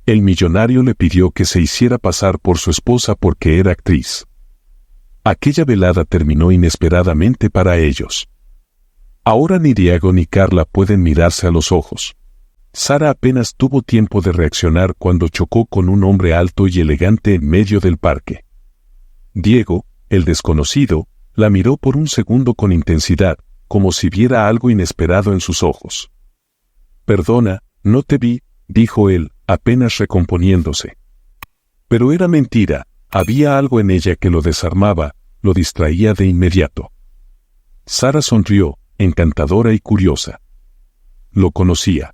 El millonario le pidió que se hiciera pasar por su esposa porque era actriz. Aquella velada terminó inesperadamente para ellos. Ahora ni Diego ni Carla pueden mirarse a los ojos. Sara apenas tuvo tiempo de reaccionar cuando chocó con un hombre alto y elegante en medio del parque. Diego, el desconocido, la miró por un segundo con intensidad, como si viera algo inesperado en sus ojos. «Perdona, no te vi», dijo él, apenas recomponiéndose. Pero era mentira, había algo en ella que lo desarmaba, lo distraía de inmediato. Sara sonrió, encantadora y curiosa. Lo conocía.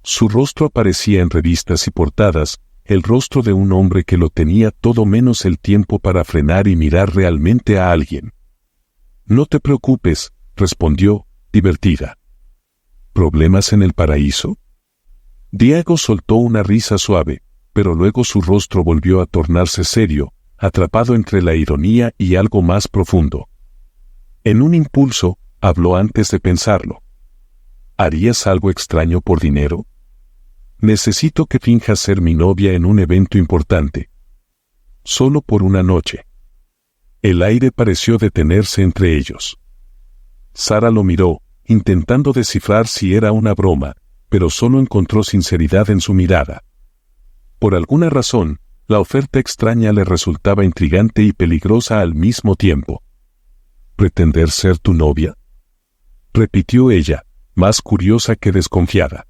Su rostro aparecía en revistas y portadas, el rostro de un hombre que lo tenía todo menos el tiempo para frenar y mirar realmente a alguien. «No te preocupes», respondió, divertida. «¿Problemas en el paraíso?» Diego soltó una risa suave, pero luego su rostro volvió a tornarse serio, atrapado entre la ironía y algo más profundo. En un impulso, habló antes de pensarlo. «¿Harías algo extraño por dinero? Necesito que finjas ser mi novia en un evento importante. Solo por una noche». El aire pareció detenerse entre ellos. Sara lo miró, intentando descifrar si era una broma, pero solo encontró sinceridad en su mirada. Por alguna razón, la oferta extraña le resultaba intrigante y peligrosa al mismo tiempo. «¿Pretender ser tu novia?», repitió ella, más curiosa que desconfiada.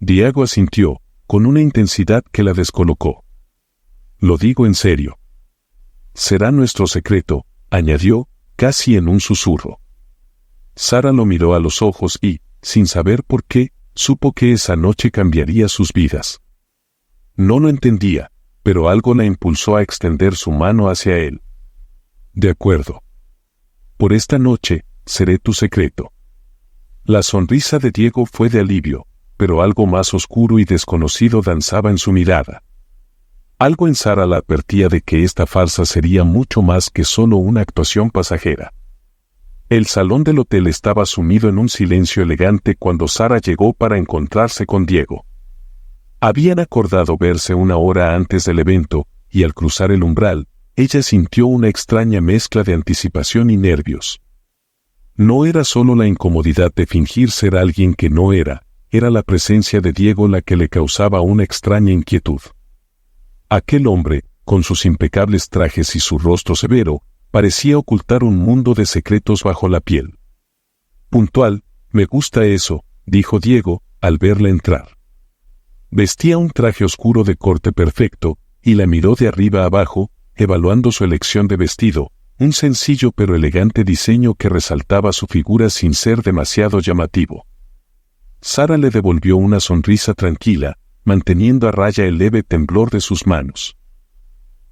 Diego asintió, con una intensidad que la descolocó. «Lo digo en serio. Será nuestro secreto», añadió, casi en un susurro. Sara lo miró a los ojos y, sin saber por qué, supo que esa noche cambiaría sus vidas. No lo entendía, pero algo la impulsó a extender su mano hacia él. «De acuerdo. Por esta noche, seré tu secreto». La sonrisa de Diego fue de alivio, pero algo más oscuro y desconocido danzaba en su mirada. Algo en Sara la advertía de que esta farsa sería mucho más que solo una actuación pasajera. El salón del hotel estaba sumido en un silencio elegante cuando Sara llegó para encontrarse con Diego. Habían acordado verse una hora antes del evento, y al cruzar el umbral, ella sintió una extraña mezcla de anticipación y nervios. No era solo la incomodidad de fingir ser alguien que no era la presencia de Diego la que le causaba una extraña inquietud. Aquel hombre, con sus impecables trajes y su rostro severo, parecía ocultar un mundo de secretos bajo la piel. «Puntual, me gusta eso», dijo Diego, al verla entrar. Vestía un traje oscuro de corte perfecto, y la miró de arriba abajo, evaluando su elección de vestido, un sencillo pero elegante diseño que resaltaba su figura sin ser demasiado llamativo. Sara le devolvió una sonrisa tranquila, manteniendo a raya el leve temblor de sus manos.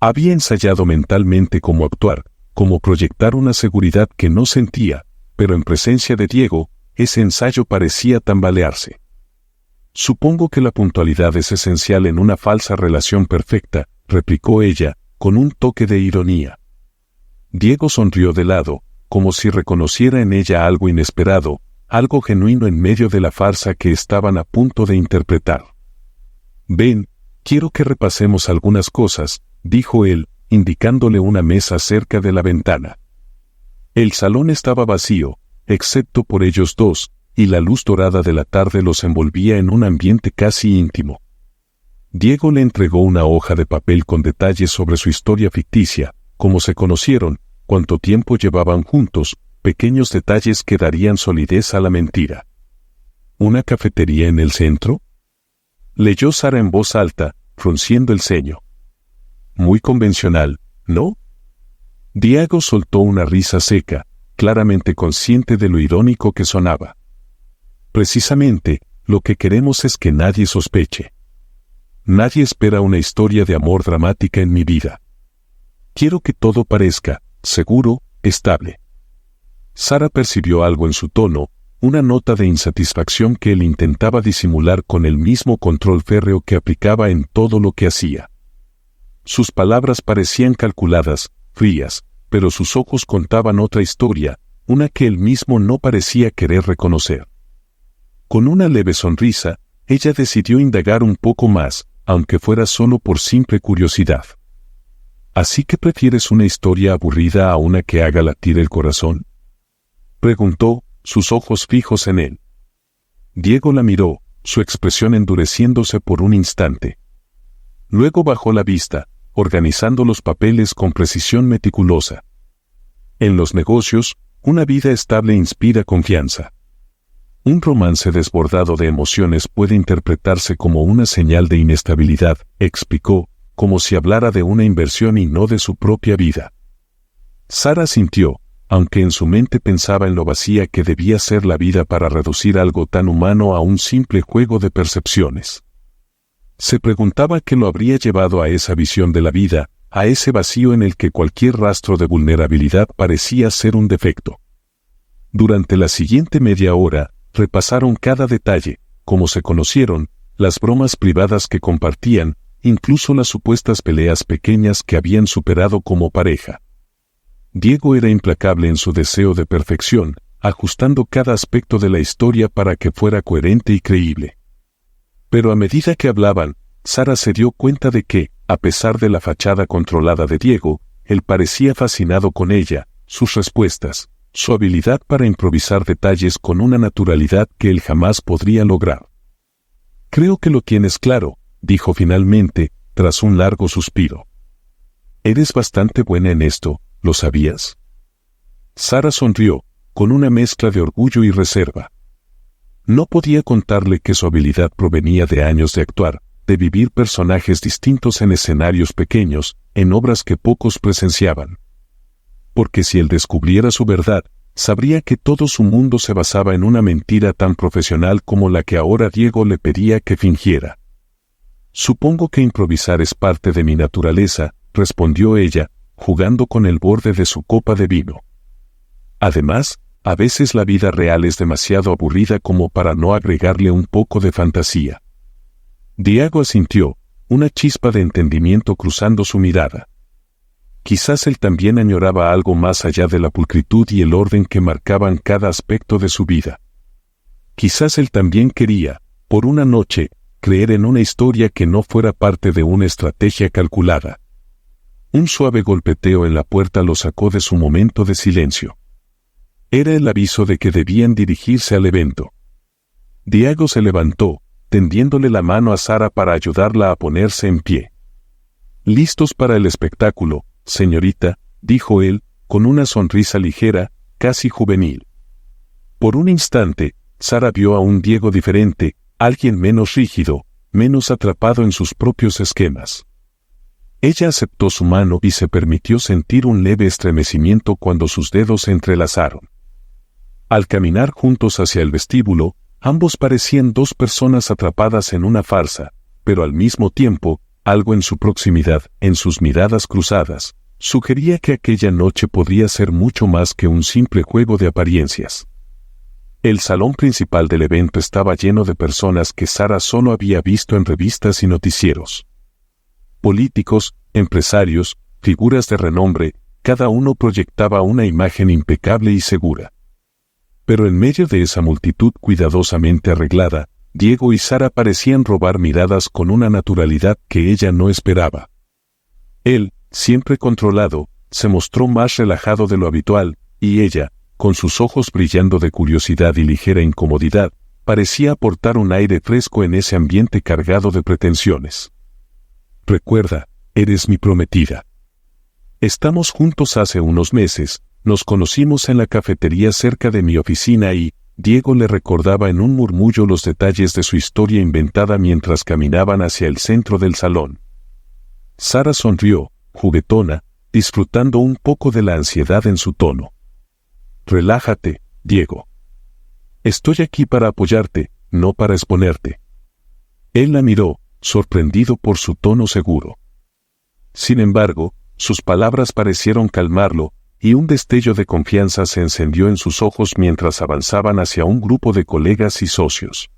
Había ensayado mentalmente cómo actuar, cómo proyectar una seguridad que no sentía, pero en presencia de Diego, ese ensayo parecía tambalearse. «Supongo que la puntualidad es esencial en una falsa relación perfecta», replicó ella, con un toque de ironía. Diego sonrió de lado, como si reconociera en ella algo inesperado, algo genuino en medio de la farsa que estaban a punto de interpretar. «Ven, quiero que repasemos algunas cosas», dijo él, indicándole una mesa cerca de la ventana. El salón estaba vacío, excepto por ellos dos, y la luz dorada de la tarde los envolvía en un ambiente casi íntimo. Diego le entregó una hoja de papel con detalles sobre su historia ficticia, cómo se conocieron, cuánto tiempo llevaban juntos, pequeños detalles que darían solidez a la mentira. «¿Una cafetería en el centro?», leyó Sara en voz alta, frunciendo el ceño. «Muy convencional, ¿no?». Diego soltó una risa seca, claramente consciente de lo irónico que sonaba. «Precisamente, lo que queremos es que nadie sospeche. Nadie espera una historia de amor dramática en mi vida. Quiero que todo parezca, seguro, estable». Sara percibió algo en su tono, una nota de insatisfacción que él intentaba disimular con el mismo control férreo que aplicaba en todo lo que hacía. Sus palabras parecían calculadas, frías, pero sus ojos contaban otra historia, una que él mismo no parecía querer reconocer. Con una leve sonrisa, ella decidió indagar un poco más, aunque fuera solo por simple curiosidad. ¿Así que prefieres una historia aburrida a una que haga latir el corazón?, preguntó, sus ojos fijos en él. Diego la miró, su expresión endureciéndose por un instante. Luego bajó la vista, organizando los papeles con precisión meticulosa. En los negocios, una vida estable inspira confianza. Un romance desbordado de emociones puede interpretarse como una señal de inestabilidad, explicó, como si hablara de una inversión y no de su propia vida. Sara sintió, aunque en su mente pensaba en lo vacía que debía ser la vida para reducir algo tan humano a un simple juego de percepciones. Se preguntaba qué lo habría llevado a esa visión de la vida, a ese vacío en el que cualquier rastro de vulnerabilidad parecía ser un defecto. Durante la siguiente media hora, repasaron cada detalle, cómo se conocieron, las bromas privadas que compartían, incluso las supuestas peleas pequeñas que habían superado como pareja. Diego era implacable en su deseo de perfección, ajustando cada aspecto de la historia para que fuera coherente y creíble. Pero a medida que hablaban, Sara se dio cuenta de que, a pesar de la fachada controlada de Diego, él parecía fascinado con ella, sus respuestas, su habilidad para improvisar detalles con una naturalidad que él jamás podría lograr. «Creo que lo tienes claro», dijo finalmente, tras un largo suspiro. «Eres bastante buena en esto, ¿lo sabías?». Sara sonrió, con una mezcla de orgullo y reserva. No podía contarle que su habilidad provenía de años de actuar, de vivir personajes distintos en escenarios pequeños, en obras que pocos presenciaban. Porque si él descubriera su verdad, sabría que todo su mundo se basaba en una mentira tan profesional como la que ahora Diego le pedía que fingiera. «Supongo que improvisar es parte de mi naturaleza», respondió ella, jugando con el borde de su copa de vino. «Además, a veces la vida real es demasiado aburrida como para no agregarle un poco de fantasía». Diego asintió, una chispa de entendimiento cruzando su mirada. Quizás él también añoraba algo más allá de la pulcritud y el orden que marcaban cada aspecto de su vida. Quizás él también quería, por una noche, creer en una historia que no fuera parte de una estrategia calculada. Un suave golpeteo en la puerta lo sacó de su momento de silencio. Era el aviso de que debían dirigirse al evento. Diego se levantó, tendiéndole la mano a Sara para ayudarla a ponerse en pie. «¿Listos para el espectáculo, señorita?», dijo él, con una sonrisa ligera, casi juvenil. Por un instante, Sara vio a un Diego diferente, alguien menos rígido, menos atrapado en sus propios esquemas. Ella aceptó su mano y se permitió sentir un leve estremecimiento cuando sus dedos se entrelazaron. Al caminar juntos hacia el vestíbulo, ambos parecían dos personas atrapadas en una farsa, pero al mismo tiempo, algo en su proximidad, en sus miradas cruzadas, sugería que aquella noche podría ser mucho más que un simple juego de apariencias. El salón principal del evento estaba lleno de personas que Sara solo había visto en revistas y noticieros. Políticos, empresarios, figuras de renombre, cada uno proyectaba una imagen impecable y segura. Pero en medio de esa multitud cuidadosamente arreglada, Diego y Sara parecían robar miradas con una naturalidad que ella no esperaba. Él, siempre controlado, se mostró más relajado de lo habitual, y ella, con sus ojos brillando de curiosidad y ligera incomodidad, parecía aportar un aire fresco en ese ambiente cargado de pretensiones. «Recuerda, eres mi prometida. Estamos juntos hace unos meses, nos conocimos en la cafetería cerca de mi oficina y», Diego le recordaba en un murmullo los detalles de su historia inventada mientras caminaban hacia el centro del salón. Sara sonrió, juguetona, disfrutando un poco de la ansiedad en su tono. «Relájate, Diego. Estoy aquí para apoyarte, no para exponerte». Él la miró, sorprendido por su tono seguro. Sin embargo, sus palabras parecieron calmarlo, y un destello de confianza se encendió en sus ojos mientras avanzaban hacia un grupo de colegas y socios.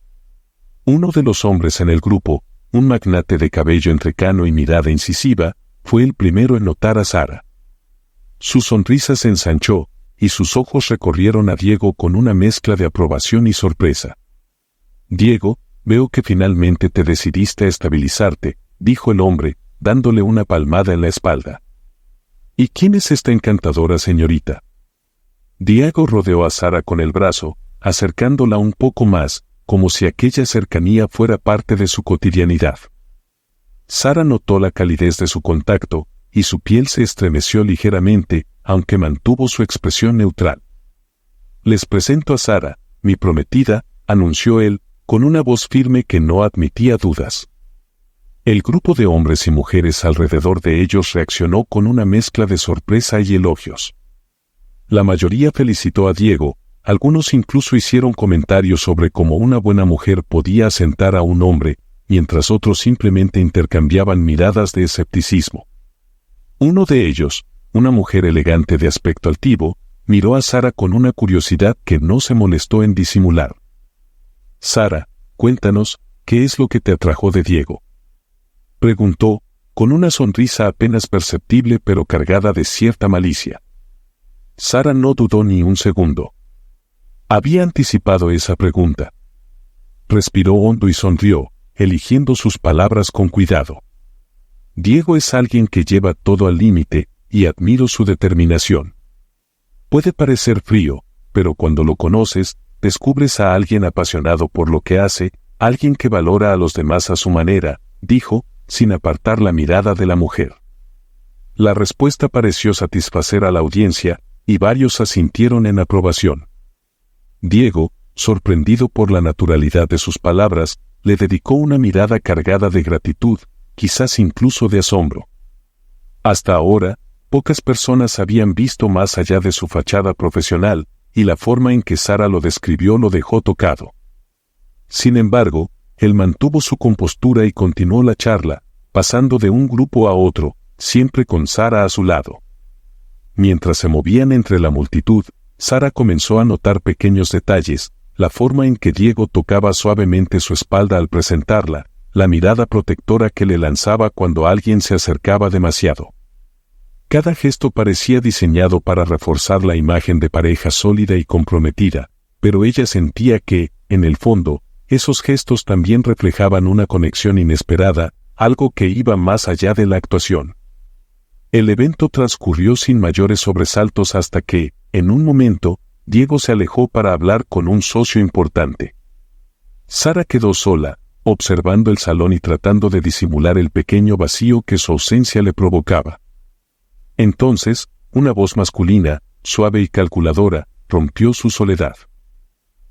Uno de los hombres en el grupo, un magnate de cabello entrecano y mirada incisiva, fue el primero en notar a Sara. Su sonrisa se ensanchó, y sus ojos recorrieron a Diego con una mezcla de aprobación y sorpresa. Diego, veo que finalmente te decidiste a estabilizarte, dijo el hombre, dándole una palmada en la espalda. ¿Y quién es esta encantadora señorita? Diego rodeó a Sara con el brazo, acercándola un poco más, como si aquella cercanía fuera parte de su cotidianidad. Sara notó la calidez de su contacto, y su piel se estremeció ligeramente, aunque mantuvo su expresión neutral. Les presento a Sara, mi prometida, anunció él, con una voz firme que no admitía dudas. El grupo de hombres y mujeres alrededor de ellos reaccionó con una mezcla de sorpresa y elogios. La mayoría felicitó a Diego, algunos incluso hicieron comentarios sobre cómo una buena mujer podía asentar a un hombre, mientras otros simplemente intercambiaban miradas de escepticismo. Uno de ellos, una mujer elegante de aspecto altivo, miró a Sara con una curiosidad que no se molestó en disimular. «Sara, cuéntanos, ¿qué es lo que te atrajo de Diego?», preguntó, con una sonrisa apenas perceptible pero cargada de cierta malicia. Sara no dudó ni un segundo. Había anticipado esa pregunta. Respiró hondo y sonrió, eligiendo sus palabras con cuidado. Diego es alguien que lleva todo al límite, y admiro su determinación. Puede parecer frío, pero cuando lo conoces, descubres a alguien apasionado por lo que hace, alguien que valora a los demás a su manera, dijo, sin apartar la mirada de la mujer. La respuesta pareció satisfacer a la audiencia, y varios asintieron en aprobación. Diego, sorprendido por la naturalidad de sus palabras, le dedicó una mirada cargada de gratitud, quizás incluso de asombro. Hasta ahora, pocas personas habían visto más allá de su fachada profesional, y la forma en que Sara lo describió lo dejó tocado. Sin embargo, él mantuvo su compostura y continuó la charla, pasando de un grupo a otro, siempre con Sara a su lado. Mientras se movían entre la multitud, Sara comenzó a notar pequeños detalles, la forma en que Diego tocaba suavemente su espalda al presentarla, la mirada protectora que le lanzaba cuando alguien se acercaba demasiado. Cada gesto parecía diseñado para reforzar la imagen de pareja sólida y comprometida, pero ella sentía que, en el fondo, esos gestos también reflejaban una conexión inesperada, algo que iba más allá de la actuación. El evento transcurrió sin mayores sobresaltos hasta que, en un momento, Diego se alejó para hablar con un socio importante. Sara quedó sola, observando el salón y tratando de disimular el pequeño vacío que su ausencia le provocaba. Entonces, una voz masculina, suave y calculadora, rompió su soledad.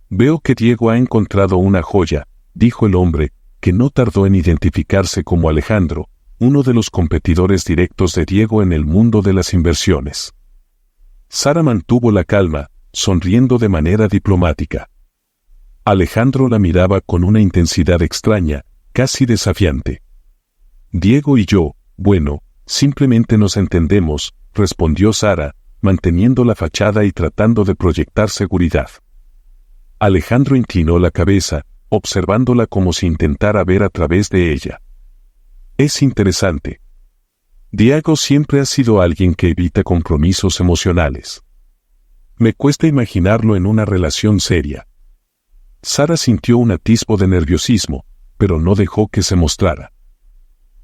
«Veo que Diego ha encontrado una joya», dijo el hombre, que no tardó en identificarse como Alejandro, uno de los competidores directos de Diego en el mundo de las inversiones. Sara mantuvo la calma, sonriendo de manera diplomática. Alejandro la miraba con una intensidad extraña, casi desafiante. «Diego y yo, bueno, simplemente nos entendemos», respondió Sara, manteniendo la fachada y tratando de proyectar seguridad. Alejandro inclinó la cabeza, observándola como si intentara ver a través de ella. «Es interesante. Diego siempre ha sido alguien que evita compromisos emocionales. Me cuesta imaginarlo en una relación seria». Sara sintió un atisbo de nerviosismo, pero no dejó que se mostrara.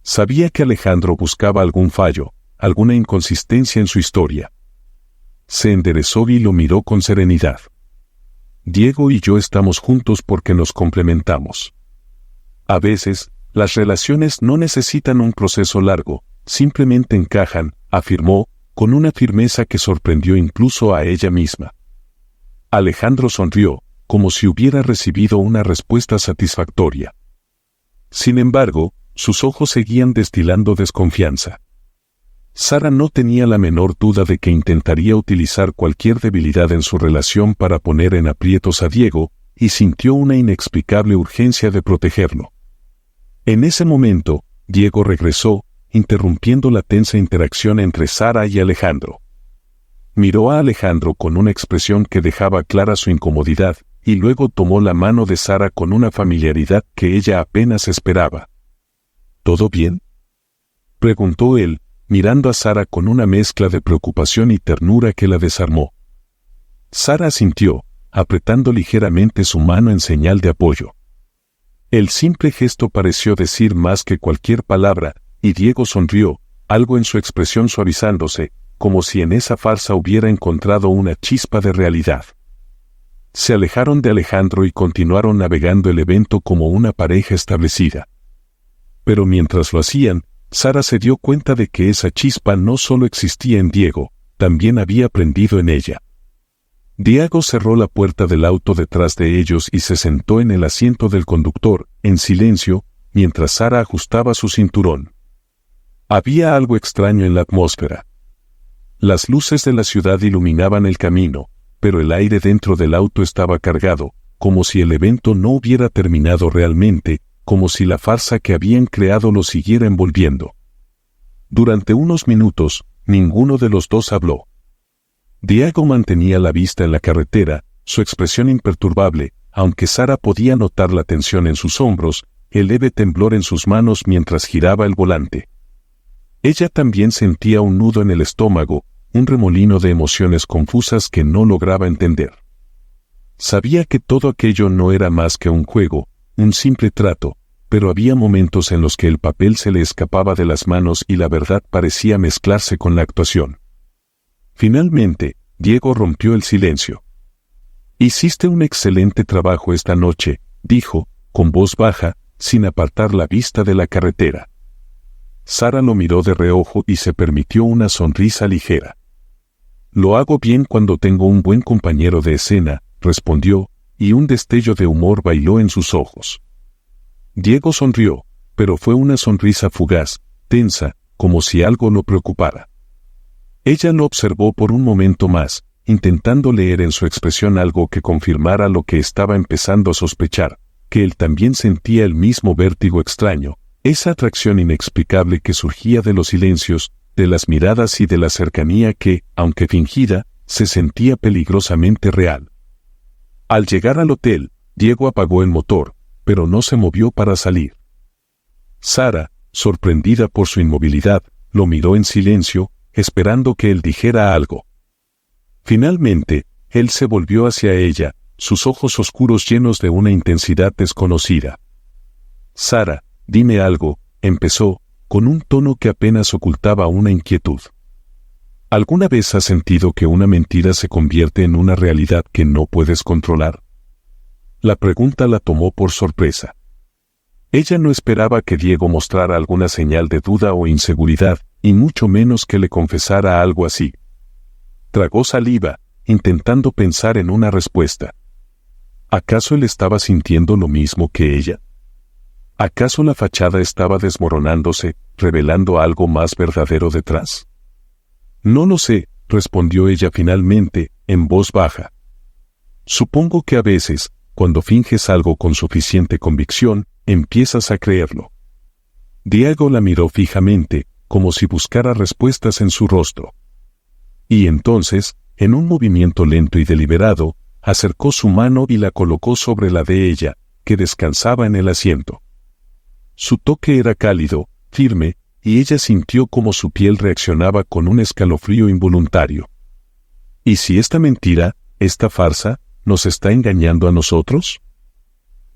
Sabía que Alejandro buscaba algún fallo, alguna inconsistencia en su historia. Se enderezó y lo miró con serenidad. «Diego y yo estamos juntos porque nos complementamos. A veces, las relaciones no necesitan un proceso largo, simplemente encajan», afirmó, con una firmeza que sorprendió incluso a ella misma. Alejandro sonrió, como si hubiera recibido una respuesta satisfactoria. Sin embargo, sus ojos seguían destilando desconfianza. Sara no tenía la menor duda de que intentaría utilizar cualquier debilidad en su relación para poner en aprietos a Diego, y sintió una inexplicable urgencia de protegerlo. En ese momento, Diego regresó, interrumpiendo la tensa interacción entre Sara y Alejandro. Miró a Alejandro con una expresión que dejaba clara su incomodidad, y luego tomó la mano de Sara con una familiaridad que ella apenas esperaba. «¿Todo bien?», preguntó él, mirando a Sara con una mezcla de preocupación y ternura que la desarmó. Sara asintió, apretando ligeramente su mano en señal de apoyo. El simple gesto pareció decir más que cualquier palabra, y Diego sonrió, algo en su expresión suavizándose, como si en esa farsa hubiera encontrado una chispa de realidad. Se alejaron de Alejandro y continuaron navegando el evento como una pareja establecida. Pero mientras lo hacían, Sara se dio cuenta de que esa chispa no solo existía en Diego, también había prendido en ella. Diego cerró la puerta del auto detrás de ellos y se sentó en el asiento del conductor, en silencio, mientras Sara ajustaba su cinturón. Había algo extraño en la atmósfera. Las luces de la ciudad iluminaban el camino, pero el aire dentro del auto estaba cargado, como si el evento no hubiera terminado realmente, como si la farsa que habían creado lo siguiera envolviendo. Durante unos minutos, ninguno de los dos habló. Diego mantenía la vista en la carretera, su expresión imperturbable, aunque Sara podía notar la tensión en sus hombros, el leve temblor en sus manos mientras giraba el volante. Ella también sentía un nudo en el estómago, un remolino de emociones confusas que no lograba entender. Sabía que todo aquello no era más que un juego, un simple trato, pero había momentos en los que el papel se le escapaba de las manos y la verdad parecía mezclarse con la actuación. Finalmente, Diego rompió el silencio. «Hiciste un excelente trabajo esta noche», dijo, con voz baja, sin apartar la vista de la carretera. Sara lo miró de reojo y se permitió una sonrisa ligera. «Lo hago bien cuando tengo un buen compañero de escena», respondió, y un destello de humor bailó en sus ojos. Diego sonrió, pero fue una sonrisa fugaz, tensa, como si algo lo preocupara. Ella lo observó por un momento más, intentando leer en su expresión algo que confirmara lo que estaba empezando a sospechar, que él también sentía el mismo vértigo extraño, esa atracción inexplicable que surgía de los silencios, de las miradas y de la cercanía que, aunque fingida, se sentía peligrosamente real. Al llegar al hotel, Diego apagó el motor, pero no se movió para salir. Sara, sorprendida por su inmovilidad, lo miró en silencio, esperando que él dijera algo. Finalmente, él se volvió hacia ella, sus ojos oscuros llenos de una intensidad desconocida. «Sara, dime algo», empezó, con un tono que apenas ocultaba una inquietud. ¿Alguna vez has sentido que una mentira se convierte en una realidad que no puedes controlar? La pregunta la tomó por sorpresa. Ella no esperaba que Diego mostrara alguna señal de duda o inseguridad, y mucho menos que le confesara algo así. Tragó saliva, intentando pensar en una respuesta. ¿Acaso él estaba sintiendo lo mismo que ella? ¿Acaso la fachada estaba desmoronándose, revelando algo más verdadero detrás? No lo sé, respondió ella finalmente, en voz baja. Supongo que a veces, cuando finges algo con suficiente convicción, empiezas a creerlo. Diego la miró fijamente, como si buscara respuestas en su rostro. Y entonces, en un movimiento lento y deliberado, acercó su mano y la colocó sobre la de ella, que descansaba en el asiento. Su toque era cálido, firme, y ella sintió como su piel reaccionaba con un escalofrío involuntario. ¿Y si esta mentira, esta farsa, nos está engañando a nosotros?,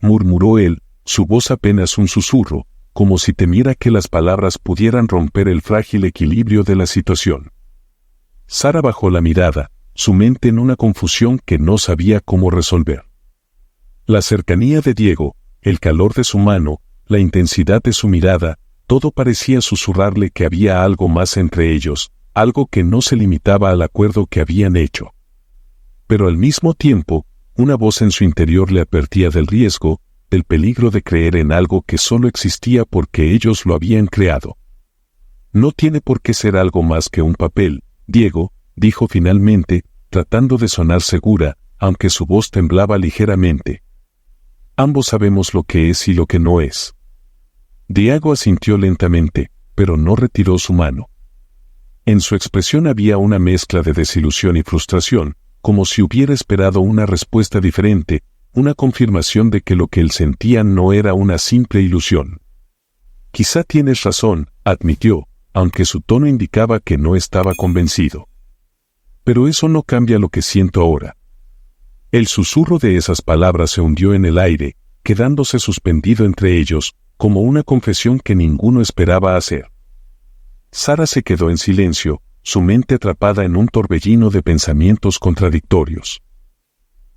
murmuró él, su voz apenas un susurro, como si temiera que las palabras pudieran romper el frágil equilibrio de la situación. Sara bajó la mirada, su mente en una confusión que no sabía cómo resolver. La cercanía de Diego, el calor de su mano, la intensidad de su mirada, todo parecía susurrarle que había algo más entre ellos, algo que no se limitaba al acuerdo que habían hecho. Pero al mismo tiempo, una voz en su interior le advertía del riesgo, del peligro de creer en algo que solo existía porque ellos lo habían creado. «No tiene por qué ser algo más que un papel, Diego», dijo finalmente, tratando de sonar segura, aunque su voz temblaba ligeramente. «Ambos sabemos lo que es y lo que no es». Diego asintió lentamente, pero no retiró su mano. En su expresión había una mezcla de desilusión y frustración, como si hubiera esperado una respuesta diferente, una confirmación de que lo que él sentía no era una simple ilusión. «Quizá tienes razón», admitió, aunque su tono indicaba que no estaba convencido. «Pero eso no cambia lo que siento ahora». El susurro de esas palabras se hundió en el aire, quedándose suspendido entre ellos, como una confesión que ninguno esperaba hacer. Sara se quedó en silencio, su mente atrapada en un torbellino de pensamientos contradictorios.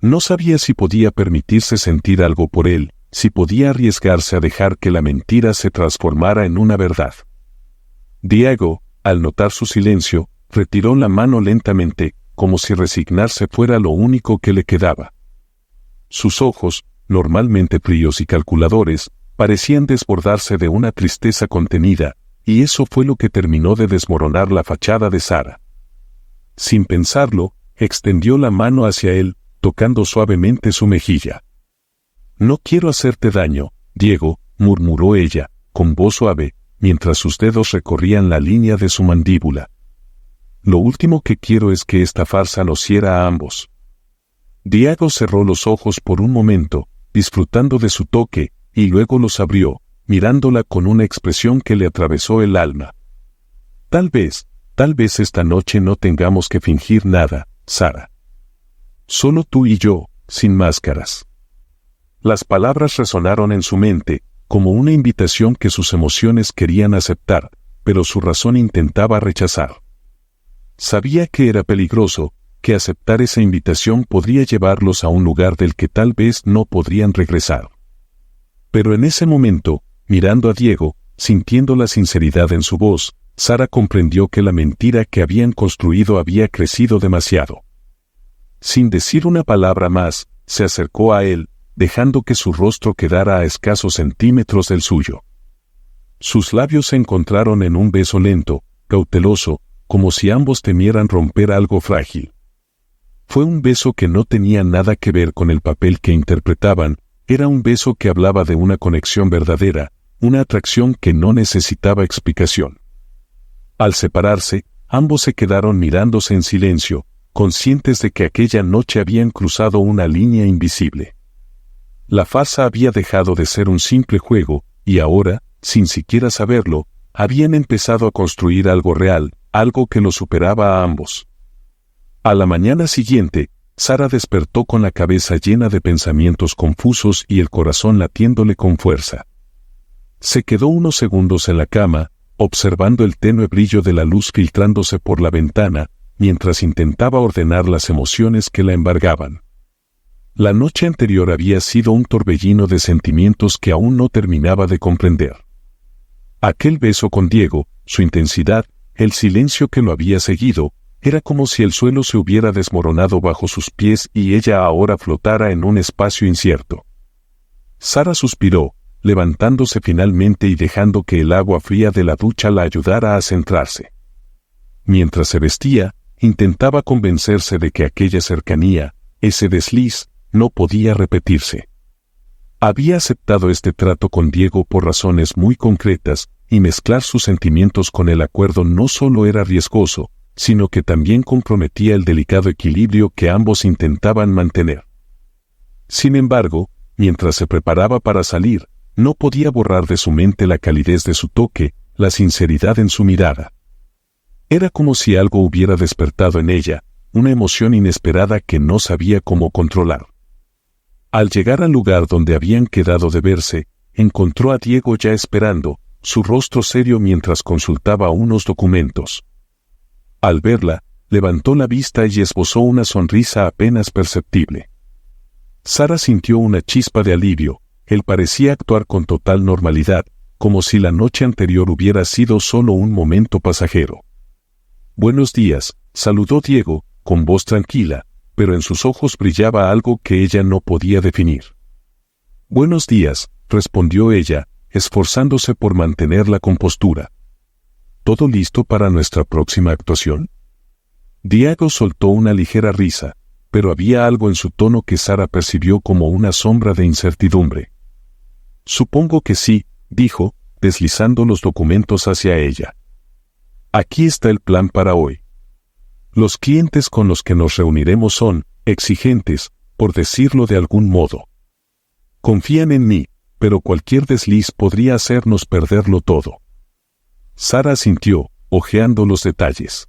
No sabía si podía permitirse sentir algo por él, si podía arriesgarse a dejar que la mentira se transformara en una verdad. Diego, al notar su silencio, retiró la mano lentamente, como si resignarse fuera lo único que le quedaba. Sus ojos, normalmente fríos y calculadores, parecían desbordarse de una tristeza contenida, y eso fue lo que terminó de desmoronar la fachada de Sara. Sin pensarlo, extendió la mano hacia él, tocando suavemente su mejilla. «No quiero hacerte daño, Diego», murmuró ella, con voz suave, mientras sus dedos recorrían la línea de su mandíbula. «Lo último que quiero es que esta farsa nos hiera a ambos». Diego cerró los ojos por un momento, disfrutando de su toque, y luego los abrió, mirándola con una expresión que le atravesó el alma. Tal vez esta noche no tengamos que fingir nada, Sara. Solo tú y yo, sin máscaras». Las palabras resonaron en su mente, como una invitación que sus emociones querían aceptar, pero su razón intentaba rechazar. Sabía que era peligroso, que aceptar esa invitación podría llevarlos a un lugar del que tal vez no podrían regresar. Pero en ese momento, mirando a Diego, sintiendo la sinceridad en su voz, Sara comprendió que la mentira que habían construido había crecido demasiado. Sin decir una palabra más, se acercó a él, dejando que su rostro quedara a escasos centímetros del suyo. Sus labios se encontraron en un beso lento, cauteloso, como si ambos temieran romper algo frágil. Fue un beso que no tenía nada que ver con el papel que interpretaban, era un beso que hablaba de una conexión verdadera, una atracción que no necesitaba explicación. Al separarse, ambos se quedaron mirándose en silencio, conscientes de que aquella noche habían cruzado una línea invisible. La farsa había dejado de ser un simple juego, y ahora, sin siquiera saberlo, habían empezado a construir algo real, algo que lo superaba a ambos. A la mañana siguiente, Sara despertó con la cabeza llena de pensamientos confusos y el corazón latiéndole con fuerza. Se quedó unos segundos en la cama, observando el tenue brillo de la luz filtrándose por la ventana, mientras intentaba ordenar las emociones que la embargaban. La noche anterior había sido un torbellino de sentimientos que aún no terminaba de comprender. Aquel beso con Diego, su intensidad, el silencio que lo había seguido, era como si el suelo se hubiera desmoronado bajo sus pies y ella ahora flotara en un espacio incierto. Sara suspiró, levantándose finalmente y dejando que el agua fría de la ducha la ayudara a centrarse. Mientras se vestía, intentaba convencerse de que aquella cercanía, ese desliz, no podía repetirse. Había aceptado este trato con Diego por razones muy concretas, y mezclar sus sentimientos con el acuerdo no solo era riesgoso, sino que también comprometía el delicado equilibrio que ambos intentaban mantener. Sin embargo, mientras se preparaba para salir, no podía borrar de su mente la calidez de su toque, la sinceridad en su mirada. Era como si algo hubiera despertado en ella, una emoción inesperada que no sabía cómo controlar. Al llegar al lugar donde habían quedado de verse, encontró a Diego ya esperando, su rostro serio mientras consultaba unos documentos. Al verla, levantó la vista y esbozó una sonrisa apenas perceptible. Sara sintió una chispa de alivio, él parecía actuar con total normalidad, como si la noche anterior hubiera sido solo un momento pasajero. «Buenos días», saludó Diego, con voz tranquila, pero en sus ojos brillaba algo que ella no podía definir. «Buenos días», respondió ella, esforzándose por mantener la compostura. ¿Todo listo para nuestra próxima actuación? Diego soltó una ligera risa, pero había algo en su tono que Sara percibió como una sombra de incertidumbre. «Supongo que sí», dijo, deslizando los documentos hacia ella. «Aquí está el plan para hoy. Los clientes con los que nos reuniremos son exigentes, por decirlo de algún modo. Confían en mí, pero cualquier desliz podría hacernos perderlo todo». Sara asintió, hojeando los detalles.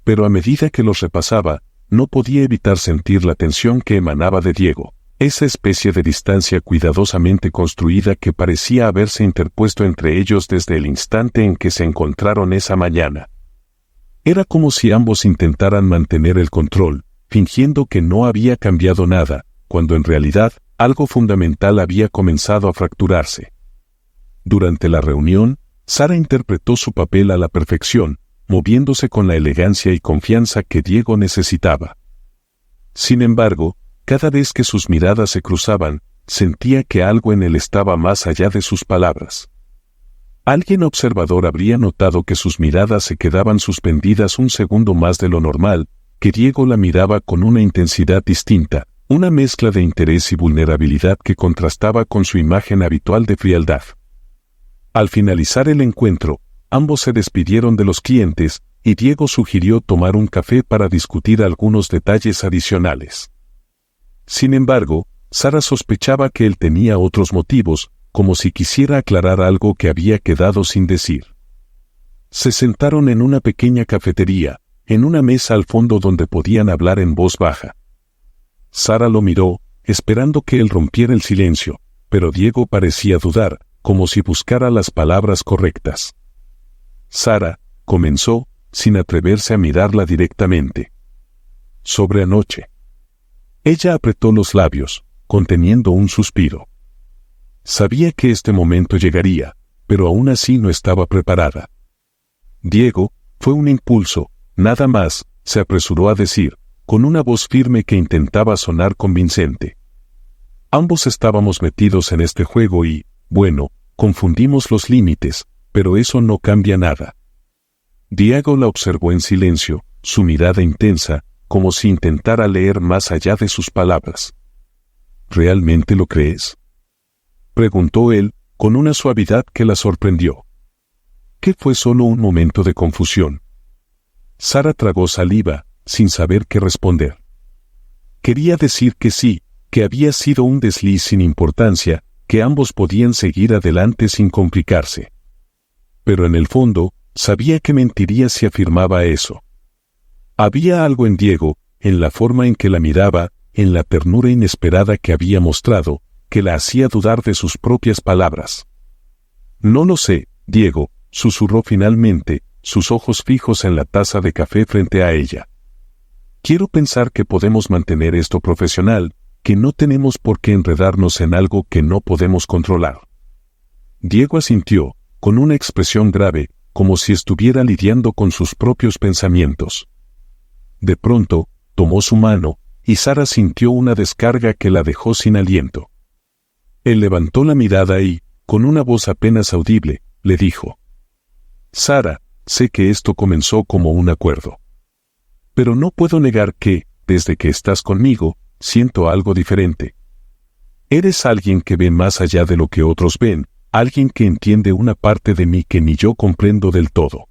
Pero a medida que los repasaba, no podía evitar sentir la tensión que emanaba de Diego. Esa especie de distancia cuidadosamente construida que parecía haberse interpuesto entre ellos desde el instante en que se encontraron esa mañana. Era como si ambos intentaran mantener el control, fingiendo que no había cambiado nada, cuando en realidad algo fundamental había comenzado a fracturarse. Durante la reunión, Sara interpretó su papel a la perfección, moviéndose con la elegancia y confianza que Diego necesitaba. Sin embargo, cada vez que sus miradas se cruzaban, sentía que algo en él estaba más allá de sus palabras. Alguien observador habría notado que sus miradas se quedaban suspendidas un segundo más de lo normal, que Diego la miraba con una intensidad distinta, una mezcla de interés y vulnerabilidad que contrastaba con su imagen habitual de frialdad. Al finalizar el encuentro, ambos se despidieron de los clientes, y Diego sugirió tomar un café para discutir algunos detalles adicionales. Sin embargo, Sara sospechaba que él tenía otros motivos, como si quisiera aclarar algo que había quedado sin decir. Se sentaron en una pequeña cafetería, en una mesa al fondo donde podían hablar en voz baja. Sara lo miró, esperando que él rompiera el silencio, pero Diego parecía dudar, como si buscara las palabras correctas. Sara, comenzó, sin atreverse a mirarla directamente. Sobre anoche. Ella apretó los labios, conteniendo un suspiro. Sabía que este momento llegaría, pero aún así no estaba preparada. Diego, fue un impulso, nada más, se apresuró a decir, con una voz firme que intentaba sonar convincente. Ambos estábamos metidos en este juego y, bueno, confundimos los límites, pero eso no cambia nada. Diego la observó en silencio, su mirada intensa, como si intentara leer más allá de sus palabras. ¿Realmente lo crees?, preguntó él, con una suavidad que la sorprendió. ¿Qué fue solo un momento de confusión? Sara tragó saliva, sin saber qué responder. Quería decir que sí, que había sido un desliz sin importancia, que ambos podían seguir adelante sin complicarse. Pero en el fondo, sabía que mentiría si afirmaba eso. Había algo en Diego, en la forma en que la miraba, en la ternura inesperada que había mostrado, que la hacía dudar de sus propias palabras. No lo sé, Diego, susurró finalmente, sus ojos fijos en la taza de café frente a ella. Quiero pensar que podemos mantener esto profesional, que no tenemos por qué enredarnos en algo que no podemos controlar. Diego asintió, con una expresión grave, como si estuviera lidiando con sus propios pensamientos. De pronto, tomó su mano, y Sara sintió una descarga que la dejó sin aliento. Él levantó la mirada y, con una voz apenas audible, le dijo: Sara, sé que esto comenzó como un acuerdo. Pero no puedo negar que, desde que estás conmigo, siento algo diferente. Eres alguien que ve más allá de lo que otros ven, alguien que entiende una parte de mí que ni yo comprendo del todo.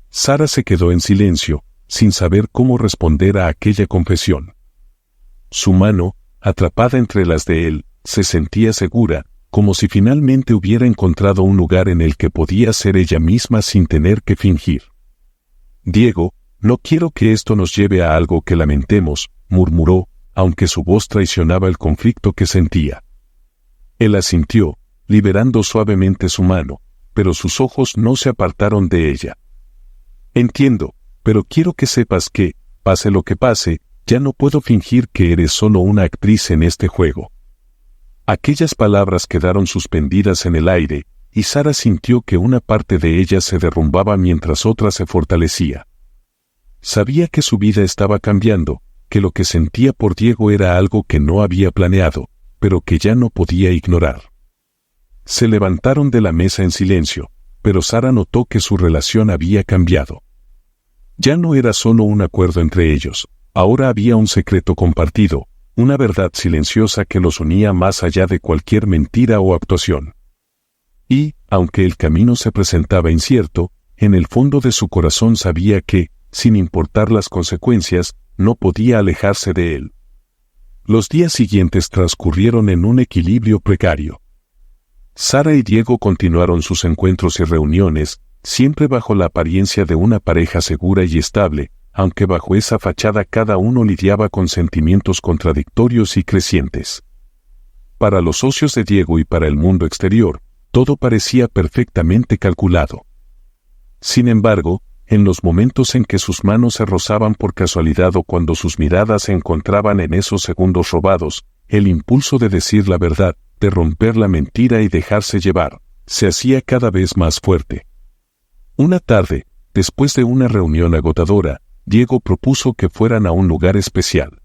Sara se quedó en silencio, sin saber cómo responder a aquella confesión. Su mano, atrapada entre las de él, se sentía segura, como si finalmente hubiera encontrado un lugar en el que podía ser ella misma sin tener que fingir. Diego, no quiero que esto nos lleve a algo que lamentemos, murmuró, aunque su voz traicionaba el conflicto que sentía. Él asintió, liberando suavemente su mano, pero sus ojos no se apartaron de ella. Entiendo, pero quiero que sepas que, pase lo que pase, ya no puedo fingir que eres solo una actriz en este juego. Aquellas palabras quedaron suspendidas en el aire, y Sara sintió que una parte de ella se derrumbaba mientras otra se fortalecía. Sabía que su vida estaba cambiando, que lo que sentía por Diego era algo que no había planeado, pero que ya no podía ignorar. Se levantaron de la mesa en silencio, pero Sara notó que su relación había cambiado. Ya no era solo un acuerdo entre ellos, ahora había un secreto compartido, una verdad silenciosa que los unía más allá de cualquier mentira o actuación. Y, aunque el camino se presentaba incierto, en el fondo de su corazón sabía que, sin importar las consecuencias, no podía alejarse de él. Los días siguientes transcurrieron en un equilibrio precario. Sara y Diego continuaron sus encuentros y reuniones, siempre bajo la apariencia de una pareja segura y estable, aunque bajo esa fachada cada uno lidiaba con sentimientos contradictorios y crecientes. Para los socios de Diego y para el mundo exterior, todo parecía perfectamente calculado. Sin embargo, en los momentos en que sus manos se rozaban por casualidad o cuando sus miradas se encontraban en esos segundos robados, el impulso de decir la verdad, de romper la mentira y dejarse llevar, se hacía cada vez más fuerte. Una tarde, después de una reunión agotadora, Diego propuso que fueran a un lugar especial.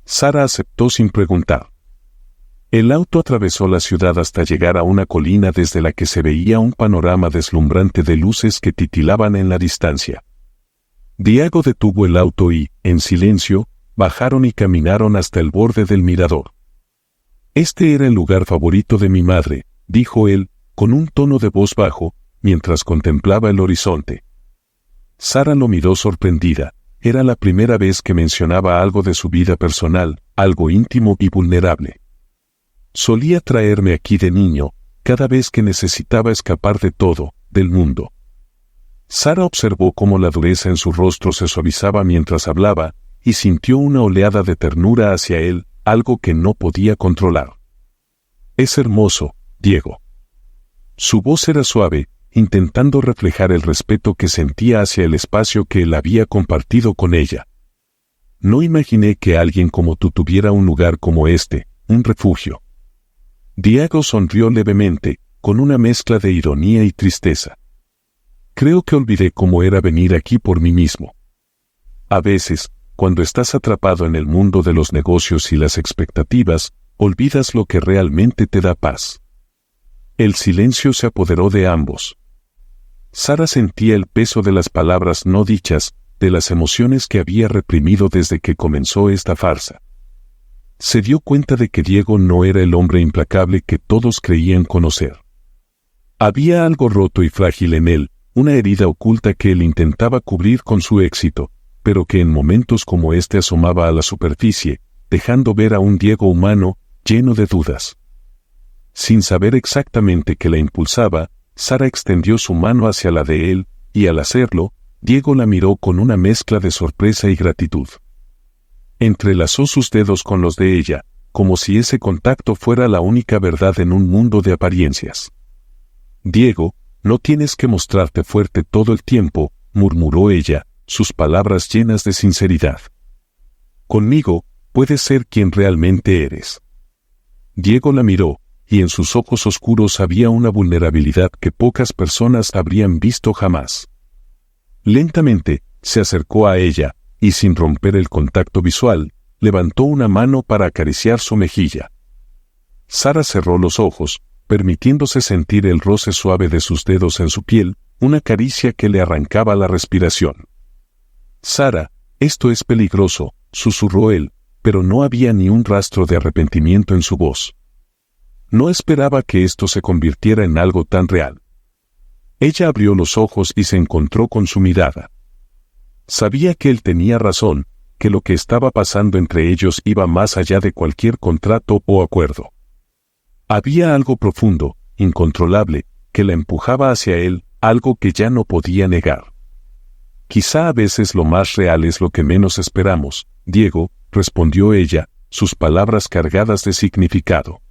Sara aceptó sin preguntar. El auto atravesó la ciudad hasta llegar a una colina desde la que se veía un panorama deslumbrante de luces que titilaban en la distancia. Diego detuvo el auto y, en silencio, bajaron y caminaron hasta el borde del mirador. «Este era el lugar favorito de mi madre», dijo él, con un tono de voz bajo, mientras contemplaba el horizonte. Sara lo miró sorprendida. Era la primera vez que mencionaba algo de su vida personal, algo íntimo y vulnerable. «Solía traerme aquí de niño, cada vez que necesitaba escapar de todo, del mundo». Sara observó cómo la dureza en su rostro se suavizaba mientras hablaba, y sintió una oleada de ternura hacia él, algo que no podía controlar. «Es hermoso, Diego». Su voz era suave, intentando reflejar el respeto que sentía hacia el espacio que él había compartido con ella. «No imaginé que alguien como tú tuviera un lugar como este, un refugio». Diego sonrió levemente, con una mezcla de ironía y tristeza. «Creo que olvidé cómo era venir aquí por mí mismo. A veces, cuando estás atrapado en el mundo de los negocios y las expectativas, olvidas lo que realmente te da paz». El silencio se apoderó de ambos. Sara sentía el peso de las palabras no dichas, de las emociones que había reprimido desde que comenzó esta farsa. Se dio cuenta de que Diego no era el hombre implacable que todos creían conocer. Había algo roto y frágil en él, una herida oculta que él intentaba cubrir con su éxito, pero que en momentos como este asomaba a la superficie, dejando ver a un Diego humano, lleno de dudas. Sin saber exactamente qué la impulsaba, Sara extendió su mano hacia la de él, y al hacerlo, Diego la miró con una mezcla de sorpresa y gratitud. Entrelazó sus dedos con los de ella, como si ese contacto fuera la única verdad en un mundo de apariencias. «Diego, no tienes que mostrarte fuerte todo el tiempo», murmuró ella, sus palabras llenas de sinceridad. «Conmigo, puedes ser quien realmente eres». Diego la miró, y en sus ojos oscuros había una vulnerabilidad que pocas personas habrían visto jamás. Lentamente, se acercó a ella, y sin romper el contacto visual, levantó una mano para acariciar su mejilla. Sara cerró los ojos, permitiéndose sentir el roce suave de sus dedos en su piel, una caricia que le arrancaba la respiración. «Sara, esto es peligroso», susurró él, pero no había ni un rastro de arrepentimiento en su voz. No esperaba que esto se convirtiera en algo tan real. Ella abrió los ojos y se encontró con su mirada. Sabía que él tenía razón, que lo que estaba pasando entre ellos iba más allá de cualquier contrato o acuerdo. Había algo profundo, incontrolable, que la empujaba hacia él, algo que ya no podía negar. «Quizá a veces lo más real es lo que menos esperamos, Diego», respondió ella, sus palabras cargadas de significado.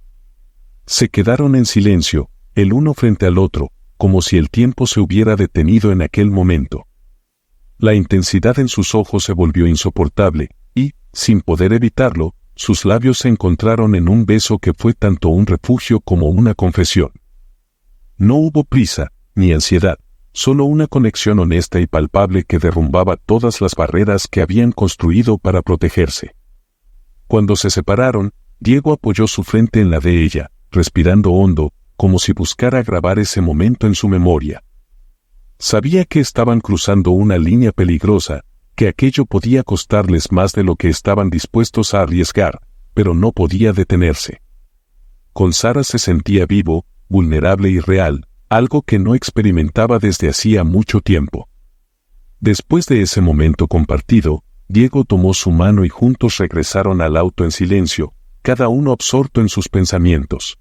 Se quedaron en silencio, el uno frente al otro, como si el tiempo se hubiera detenido en aquel momento. La intensidad en sus ojos se volvió insoportable, y, sin poder evitarlo, sus labios se encontraron en un beso que fue tanto un refugio como una confesión. No hubo prisa, ni ansiedad, solo una conexión honesta y palpable que derrumbaba todas las barreras que habían construido para protegerse. Cuando se separaron, Diego apoyó su frente en la de ella, respirando hondo, como si buscara grabar ese momento en su memoria. Sabía que estaban cruzando una línea peligrosa, que aquello podía costarles más de lo que estaban dispuestos a arriesgar, pero no podía detenerse. Con Sara se sentía vivo, vulnerable y real, algo que no experimentaba desde hacía mucho tiempo. Después de ese momento compartido, Diego tomó su mano y juntos regresaron al auto en silencio, cada uno absorto en sus pensamientos.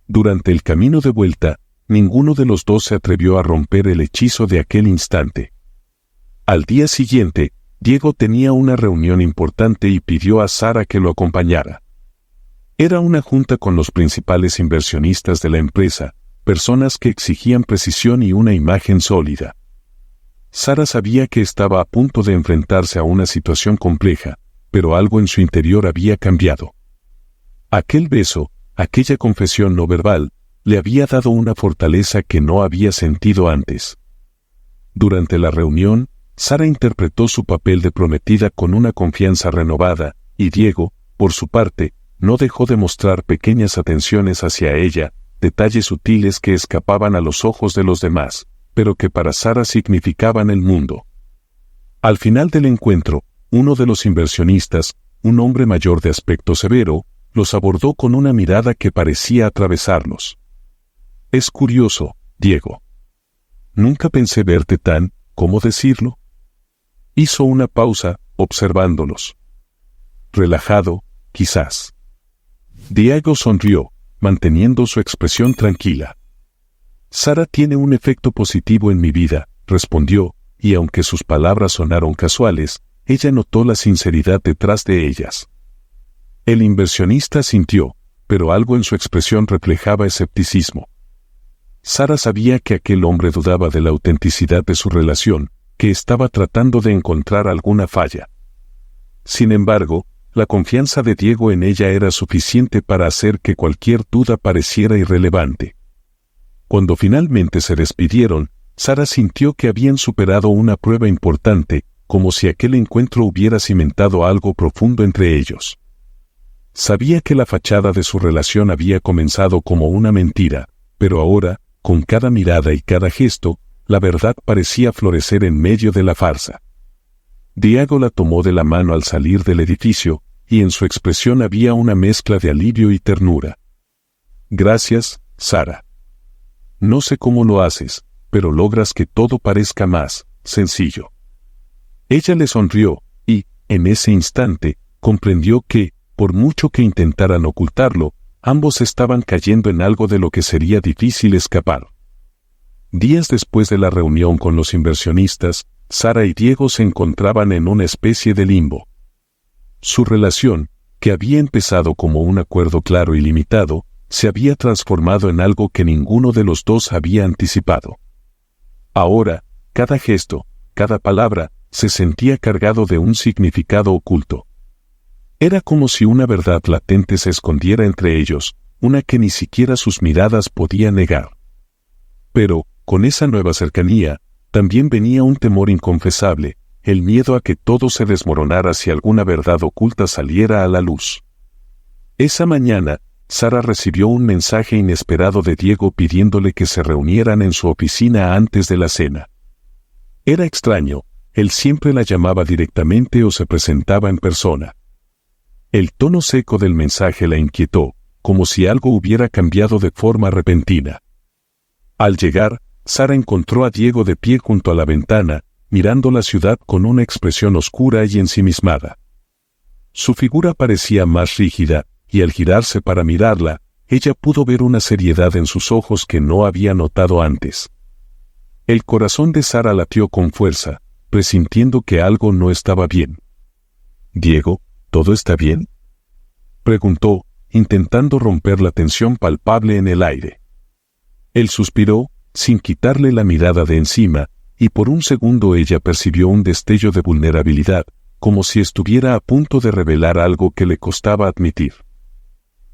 Durante el camino de vuelta, ninguno de los dos se atrevió a romper el hechizo de aquel instante. Al día siguiente, Diego tenía una reunión importante y pidió a Sara que lo acompañara. Era una junta con los principales inversionistas de la empresa, personas que exigían precisión y una imagen sólida. Sara sabía que estaba a punto de enfrentarse a una situación compleja, pero algo en su interior había cambiado. Aquel beso, aquella confesión no verbal, le había dado una fortaleza que no había sentido antes. Durante la reunión, Sara interpretó su papel de prometida con una confianza renovada, y Diego, por su parte, no dejó de mostrar pequeñas atenciones hacia ella, detalles sutiles que escapaban a los ojos de los demás, pero que para Sara significaban el mundo. Al final del encuentro, uno de los inversionistas, un hombre mayor de aspecto severo, los abordó con una mirada que parecía atravesarlos. «Es curioso, Diego. Nunca pensé verte tan, ¿cómo decirlo?». Hizo una pausa, observándolos. Relajado, quizás. Diego sonrió, manteniendo su expresión tranquila. «Sara tiene un efecto positivo en mi vida», respondió, y aunque sus palabras sonaron casuales, ella notó la sinceridad detrás de ellas. El inversionista sintió, pero algo en su expresión reflejaba escepticismo. Sara sabía que aquel hombre dudaba de la autenticidad de su relación, que estaba tratando de encontrar alguna falla. Sin embargo, la confianza de Diego en ella era suficiente para hacer que cualquier duda pareciera irrelevante. Cuando finalmente se despidieron, Sara sintió que habían superado una prueba importante, como si aquel encuentro hubiera cimentado algo profundo entre ellos. Sabía que la fachada de su relación había comenzado como una mentira, pero ahora, con cada mirada y cada gesto, la verdad parecía florecer en medio de la farsa. Diego la tomó de la mano al salir del edificio, y en su expresión había una mezcla de alivio y ternura. «Gracias, Sara. No sé cómo lo haces, pero logras que todo parezca más sencillo». Ella le sonrió, y, en ese instante, comprendió que, por mucho que intentaran ocultarlo, ambos estaban cayendo en algo de lo que sería difícil escapar. Días después de la reunión con los inversionistas, Sara y Diego se encontraban en una especie de limbo. Su relación, que había empezado como un acuerdo claro y limitado, se había transformado en algo que ninguno de los dos había anticipado. Ahora, cada gesto, cada palabra, se sentía cargado de un significado oculto. Era como si una verdad latente se escondiera entre ellos, una que ni siquiera sus miradas podían negar. Pero, con esa nueva cercanía, también venía un temor inconfesable, el miedo a que todo se desmoronara si alguna verdad oculta saliera a la luz. Esa mañana, Sara recibió un mensaje inesperado de Diego pidiéndole que se reunieran en su oficina antes de la cena. Era extraño, él siempre la llamaba directamente o se presentaba en persona. El tono seco del mensaje la inquietó, como si algo hubiera cambiado de forma repentina. Al llegar, Sara encontró a Diego de pie junto a la ventana, mirando la ciudad con una expresión oscura y ensimismada. Su figura parecía más rígida, y al girarse para mirarla, ella pudo ver una seriedad en sus ojos que no había notado antes. El corazón de Sara latió con fuerza, presintiendo que algo no estaba bien. «Diego, ¿todo está bien?», preguntó, intentando romper la tensión palpable en el aire. Él suspiró, sin quitarle la mirada de encima, y por un segundo ella percibió un destello de vulnerabilidad, como si estuviera a punto de revelar algo que le costaba admitir.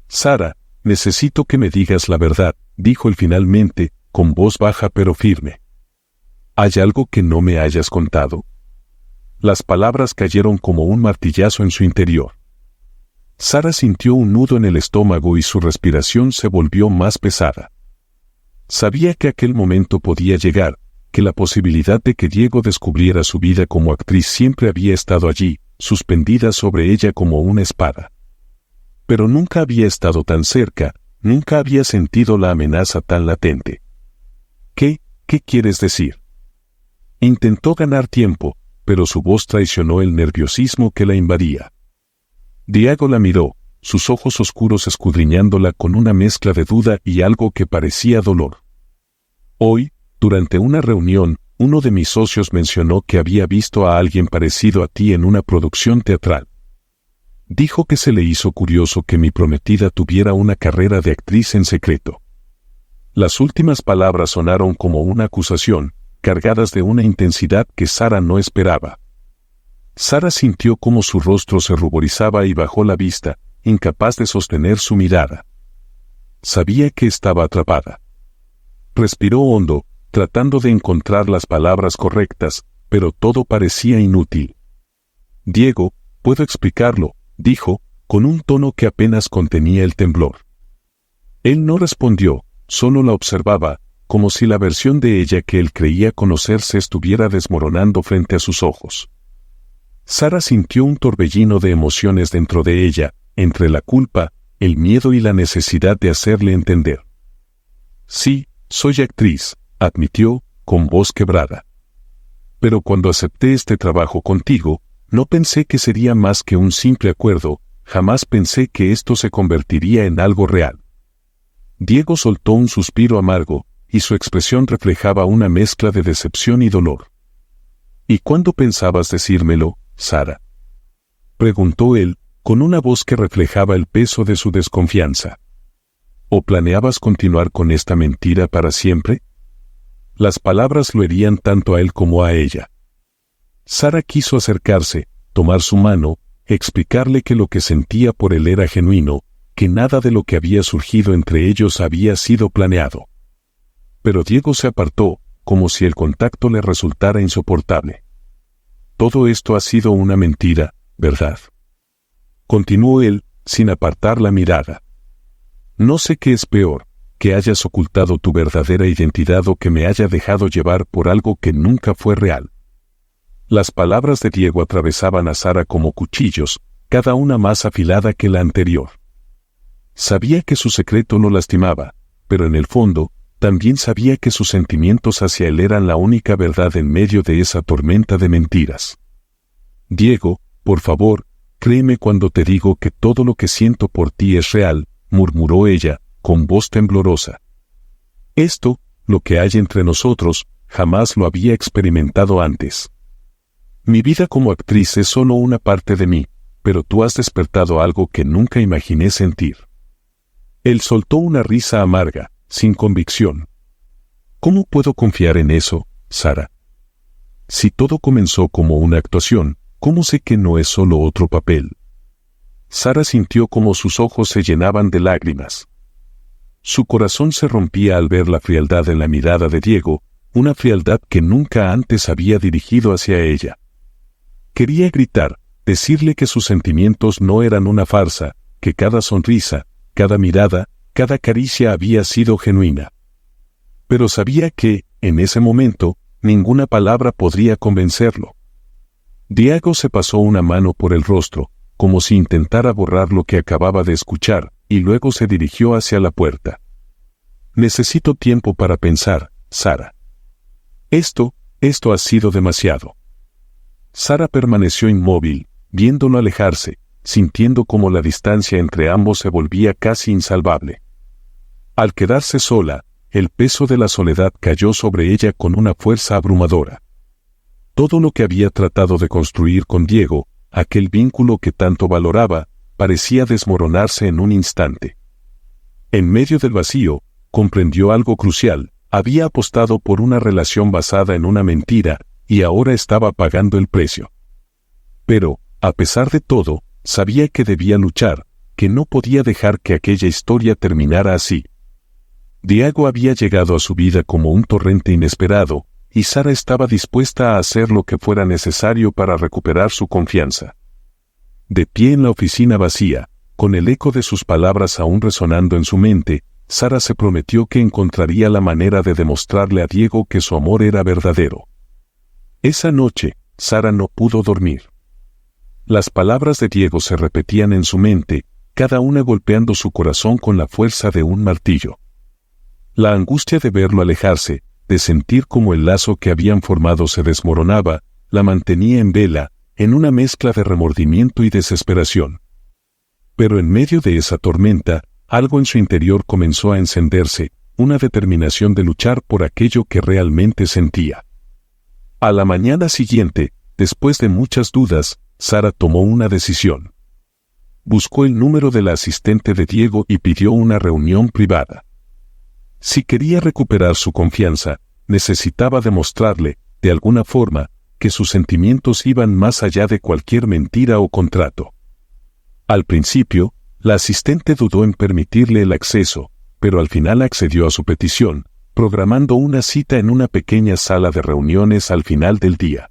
«Sara, necesito que me digas la verdad», dijo él finalmente, con voz baja pero firme. «¿Hay algo que no me hayas contado?». Las palabras cayeron como un martillazo en su interior. Sara sintió un nudo en el estómago y su respiración se volvió más pesada. Sabía que aquel momento podía llegar, que la posibilidad de que Diego descubriera su vida como actriz siempre había estado allí, suspendida sobre ella como una espada. Pero nunca había estado tan cerca, nunca había sentido la amenaza tan latente. ¿Qué quieres decir?». Intentó ganar tiempo, pero su voz traicionó el nerviosismo que la invadía. Diego la miró, sus ojos oscuros escudriñándola con una mezcla de duda y algo que parecía dolor. Hoy, durante una reunión, uno de mis socios mencionó que había visto a alguien parecido a ti en una producción teatral. Dijo que se le hizo curioso que mi prometida tuviera una carrera de actriz en secreto. Las últimas palabras sonaron como una acusación, cargadas de una intensidad que Sara no esperaba. Sara sintió cómo su rostro se ruborizaba y bajó la vista, incapaz de sostener su mirada. Sabía que estaba atrapada. Respiró hondo, tratando de encontrar las palabras correctas, pero todo parecía inútil. Diego, puedo explicarlo, dijo, con un tono que apenas contenía el temblor. Él no respondió, solo la observaba, como si la versión de ella que él creía conocer se estuviera desmoronando frente a sus ojos. Sara sintió un torbellino de emociones dentro de ella, entre la culpa, el miedo y la necesidad de hacerle entender. Sí, soy actriz, admitió, con voz quebrada. Pero cuando acepté este trabajo contigo, no pensé que sería más que un simple acuerdo, jamás pensé que esto se convertiría en algo real. Diego soltó un suspiro amargo, y su expresión reflejaba una mezcla de decepción y dolor. ¿Y cuándo pensabas decírmelo, Sara?, preguntó él, con una voz que reflejaba el peso de su desconfianza. ¿O planeabas continuar con esta mentira para siempre? Las palabras lo herían tanto a él como a ella. Sara quiso acercarse, tomar su mano, explicarle que lo que sentía por él era genuino, que nada de lo que había surgido entre ellos había sido planeado. Pero Diego se apartó, como si el contacto le resultara insoportable. Todo esto ha sido una mentira, ¿verdad?, continuó él, sin apartar la mirada. No sé qué es peor, que hayas ocultado tu verdadera identidad o que me haya dejado llevar por algo que nunca fue real. Las palabras de Diego atravesaban a Sara como cuchillos, cada una más afilada que la anterior. Sabía que su secreto lo lastimaba, pero en el fondo, también sabía que sus sentimientos hacia él eran la única verdad en medio de esa tormenta de mentiras. Diego, por favor, créeme cuando te digo que todo lo que siento por ti es real, murmuró ella, con voz temblorosa. Esto, lo que hay entre nosotros, jamás lo había experimentado antes. Mi vida como actriz es solo una parte de mí, pero tú has despertado algo que nunca imaginé sentir. Él soltó una risa amarga, sin convicción. ¿Cómo puedo confiar en eso, Sara? Si todo comenzó como una actuación, ¿cómo sé que no es solo otro papel? Sara sintió como sus ojos se llenaban de lágrimas. Su corazón se rompía al ver la frialdad en la mirada de Diego, una frialdad que nunca antes había dirigido hacia ella. Quería gritar, decirle que sus sentimientos no eran una farsa, que cada sonrisa, cada mirada, cada caricia había sido genuina. Pero sabía que, en ese momento, ninguna palabra podría convencerlo. Diego se pasó una mano por el rostro, como si intentara borrar lo que acababa de escuchar, y luego se dirigió hacia la puerta. Necesito tiempo para pensar, Sara. Esto ha sido demasiado. Sara permaneció inmóvil, viéndolo alejarse, sintiendo cómo la distancia entre ambos se volvía casi insalvable. Al quedarse sola, el peso de la soledad cayó sobre ella con una fuerza abrumadora. Todo lo que había tratado de construir con Diego, aquel vínculo que tanto valoraba, parecía desmoronarse en un instante. En medio del vacío, comprendió algo crucial: había apostado por una relación basada en una mentira, y ahora estaba pagando el precio. Pero, a pesar de todo, sabía que debía luchar, que no podía dejar que aquella historia terminara así. Diego había llegado a su vida como un torrente inesperado, y Sara estaba dispuesta a hacer lo que fuera necesario para recuperar su confianza. De pie en la oficina vacía, con el eco de sus palabras aún resonando en su mente, Sara se prometió que encontraría la manera de demostrarle a Diego que su amor era verdadero. Esa noche, Sara no pudo dormir. Las palabras de Diego se repetían en su mente, cada una golpeando su corazón con la fuerza de un martillo. La angustia de verlo alejarse, de sentir cómo el lazo que habían formado se desmoronaba, la mantenía en vela, en una mezcla de remordimiento y desesperación. Pero en medio de esa tormenta, algo en su interior comenzó a encenderse, una determinación de luchar por aquello que realmente sentía. A la mañana siguiente, después de muchas dudas, Sara tomó una decisión. Buscó el número de la asistente de Diego y pidió una reunión privada. Si quería recuperar su confianza, necesitaba demostrarle, de alguna forma, que sus sentimientos iban más allá de cualquier mentira o contrato. Al principio, la asistente dudó en permitirle el acceso, pero al final accedió a su petición, programando una cita en una pequeña sala de reuniones al final del día.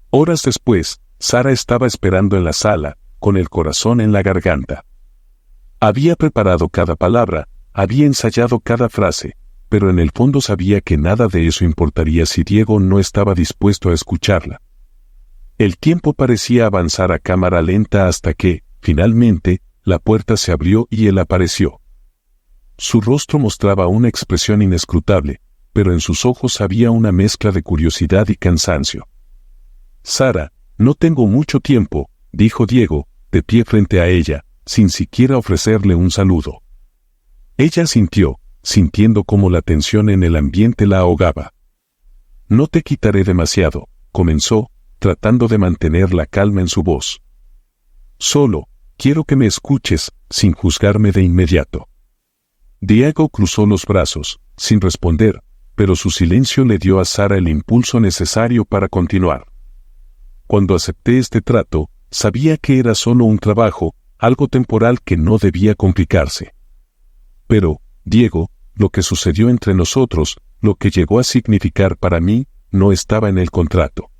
Horas después, Sara estaba esperando en la sala, con el corazón en la garganta. Había preparado cada palabra, había ensayado cada frase, pero en el fondo sabía que nada de eso importaría si Diego no estaba dispuesto a escucharla. El tiempo parecía avanzar a cámara lenta hasta que, finalmente, la puerta se abrió y él apareció. Su rostro mostraba una expresión inescrutable, pero en sus ojos había una mezcla de curiosidad y cansancio. «Sara, no tengo mucho tiempo», dijo Diego, de pie frente a ella, sin siquiera ofrecerle un saludo. Ella asintió, sintiendo cómo la tensión en el ambiente la ahogaba. «No te quitaré demasiado», comenzó, tratando de mantener la calma en su voz. «Solo, quiero que me escuches, sin juzgarme de inmediato». Diego cruzó los brazos, sin responder, pero su silencio le dio a Sara el impulso necesario para continuar. «Cuando acepté este trato, sabía que era solo un trabajo, algo temporal que no debía complicarse. Pero, Diego, lo que sucedió entre nosotros, lo que llegó a significar para mí, no estaba en el contrato».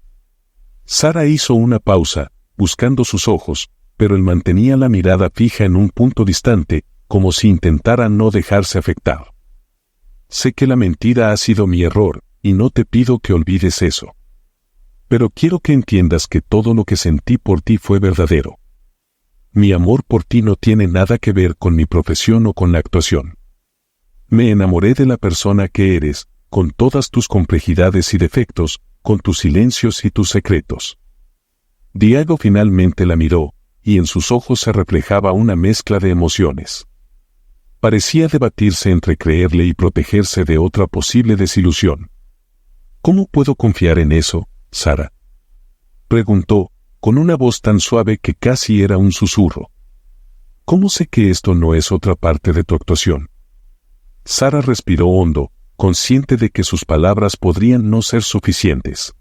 Sara hizo una pausa, buscando sus ojos, pero él mantenía la mirada fija en un punto distante, como si intentara no dejarse afectar. «Sé que la mentira ha sido mi error, y no te pido que olvides eso. Pero quiero que entiendas que todo lo que sentí por ti fue verdadero. Mi amor por ti no tiene nada que ver con mi profesión o con la actuación. Me enamoré de la persona que eres, con todas tus complejidades y defectos, con tus silencios y tus secretos». Diego finalmente la miró, y en sus ojos se reflejaba una mezcla de emociones. Parecía debatirse entre creerle y protegerse de otra posible desilusión. «¿Cómo puedo confiar en eso, Sara?», preguntó, con una voz tan suave que casi era un susurro. «¿Cómo sé que esto no es otra parte de tu actuación?». Sara respiró hondo, consciente de que sus palabras podrían no ser suficientes.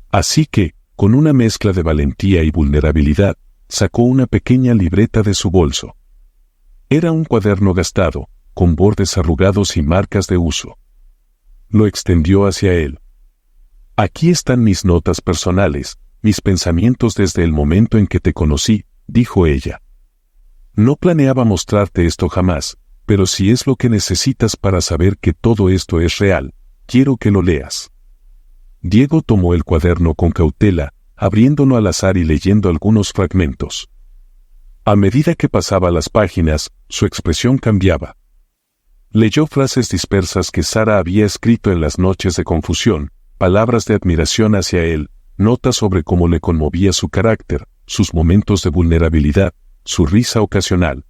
Así que, con una mezcla de valentía y vulnerabilidad, sacó una pequeña libreta de su bolso. Era un cuaderno gastado, con bordes arrugados y marcas de uso. Lo extendió hacia él. «Aquí están mis notas personales, mis pensamientos desde el momento en que te conocí», dijo ella. «No planeaba mostrarte esto jamás, pero si es lo que necesitas para saber que todo esto es real, quiero que lo leas». Diego tomó el cuaderno con cautela, abriéndolo al azar y leyendo algunos fragmentos. A medida que pasaba las páginas, su expresión cambiaba. Leyó frases dispersas que Sara había escrito en las noches de confusión, palabras de admiración hacia él, notas sobre cómo le conmovía su carácter, sus momentos de vulnerabilidad, su risa ocasional.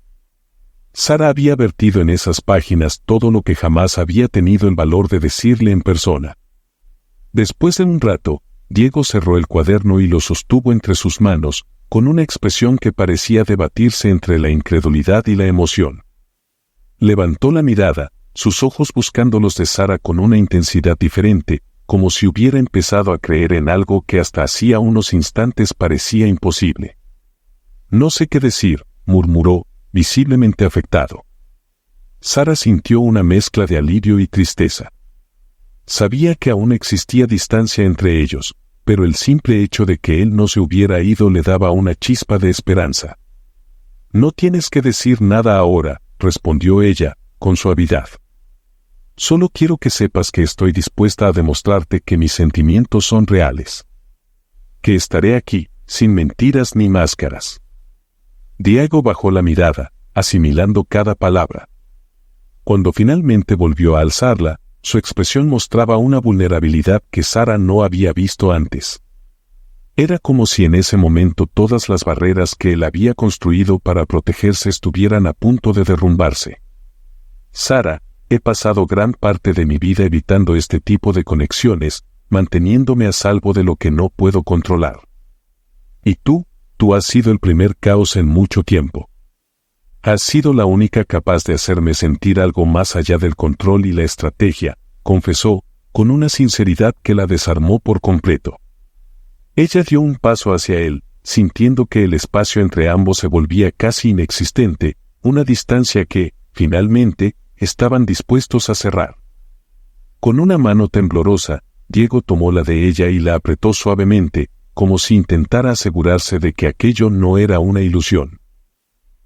Sara había vertido en esas páginas todo lo que jamás había tenido el valor de decirle en persona. Después de un rato, Diego cerró el cuaderno y lo sostuvo entre sus manos, con una expresión que parecía debatirse entre la incredulidad y la emoción. Levantó la mirada, sus ojos buscando los de Sara con una intensidad diferente, como si hubiera empezado a creer en algo que hasta hacía unos instantes parecía imposible. «No sé qué decir», murmuró, visiblemente afectado. Sara sintió una mezcla de alivio y tristeza. Sabía que aún existía distancia entre ellos, pero el simple hecho de que él no se hubiera ido le daba una chispa de esperanza. «No tienes que decir nada ahora», respondió ella, con suavidad. «Solo quiero que sepas que estoy dispuesta a demostrarte que mis sentimientos son reales. Que estaré aquí, sin mentiras ni máscaras». Diego bajó la mirada, asimilando cada palabra. Cuando finalmente volvió a alzarla, su expresión mostraba una vulnerabilidad que Sara no había visto antes. Era como si en ese momento todas las barreras que él había construido para protegerse estuvieran a punto de derrumbarse. «Sara, he pasado gran parte de mi vida evitando este tipo de conexiones», manteniéndome a salvo de lo que no puedo controlar. Y tú has sido el primer caos en mucho tiempo. Has sido la única capaz de hacerme sentir algo más allá del control y la estrategia, confesó, con una sinceridad que la desarmó por completo. Ella dio un paso hacia él, sintiendo que el espacio entre ambos se volvía casi inexistente, una distancia que, finalmente, estaban dispuestos a cerrar. Con una mano temblorosa, Diego tomó la de ella y la apretó suavemente, como si intentara asegurarse de que aquello no era una ilusión.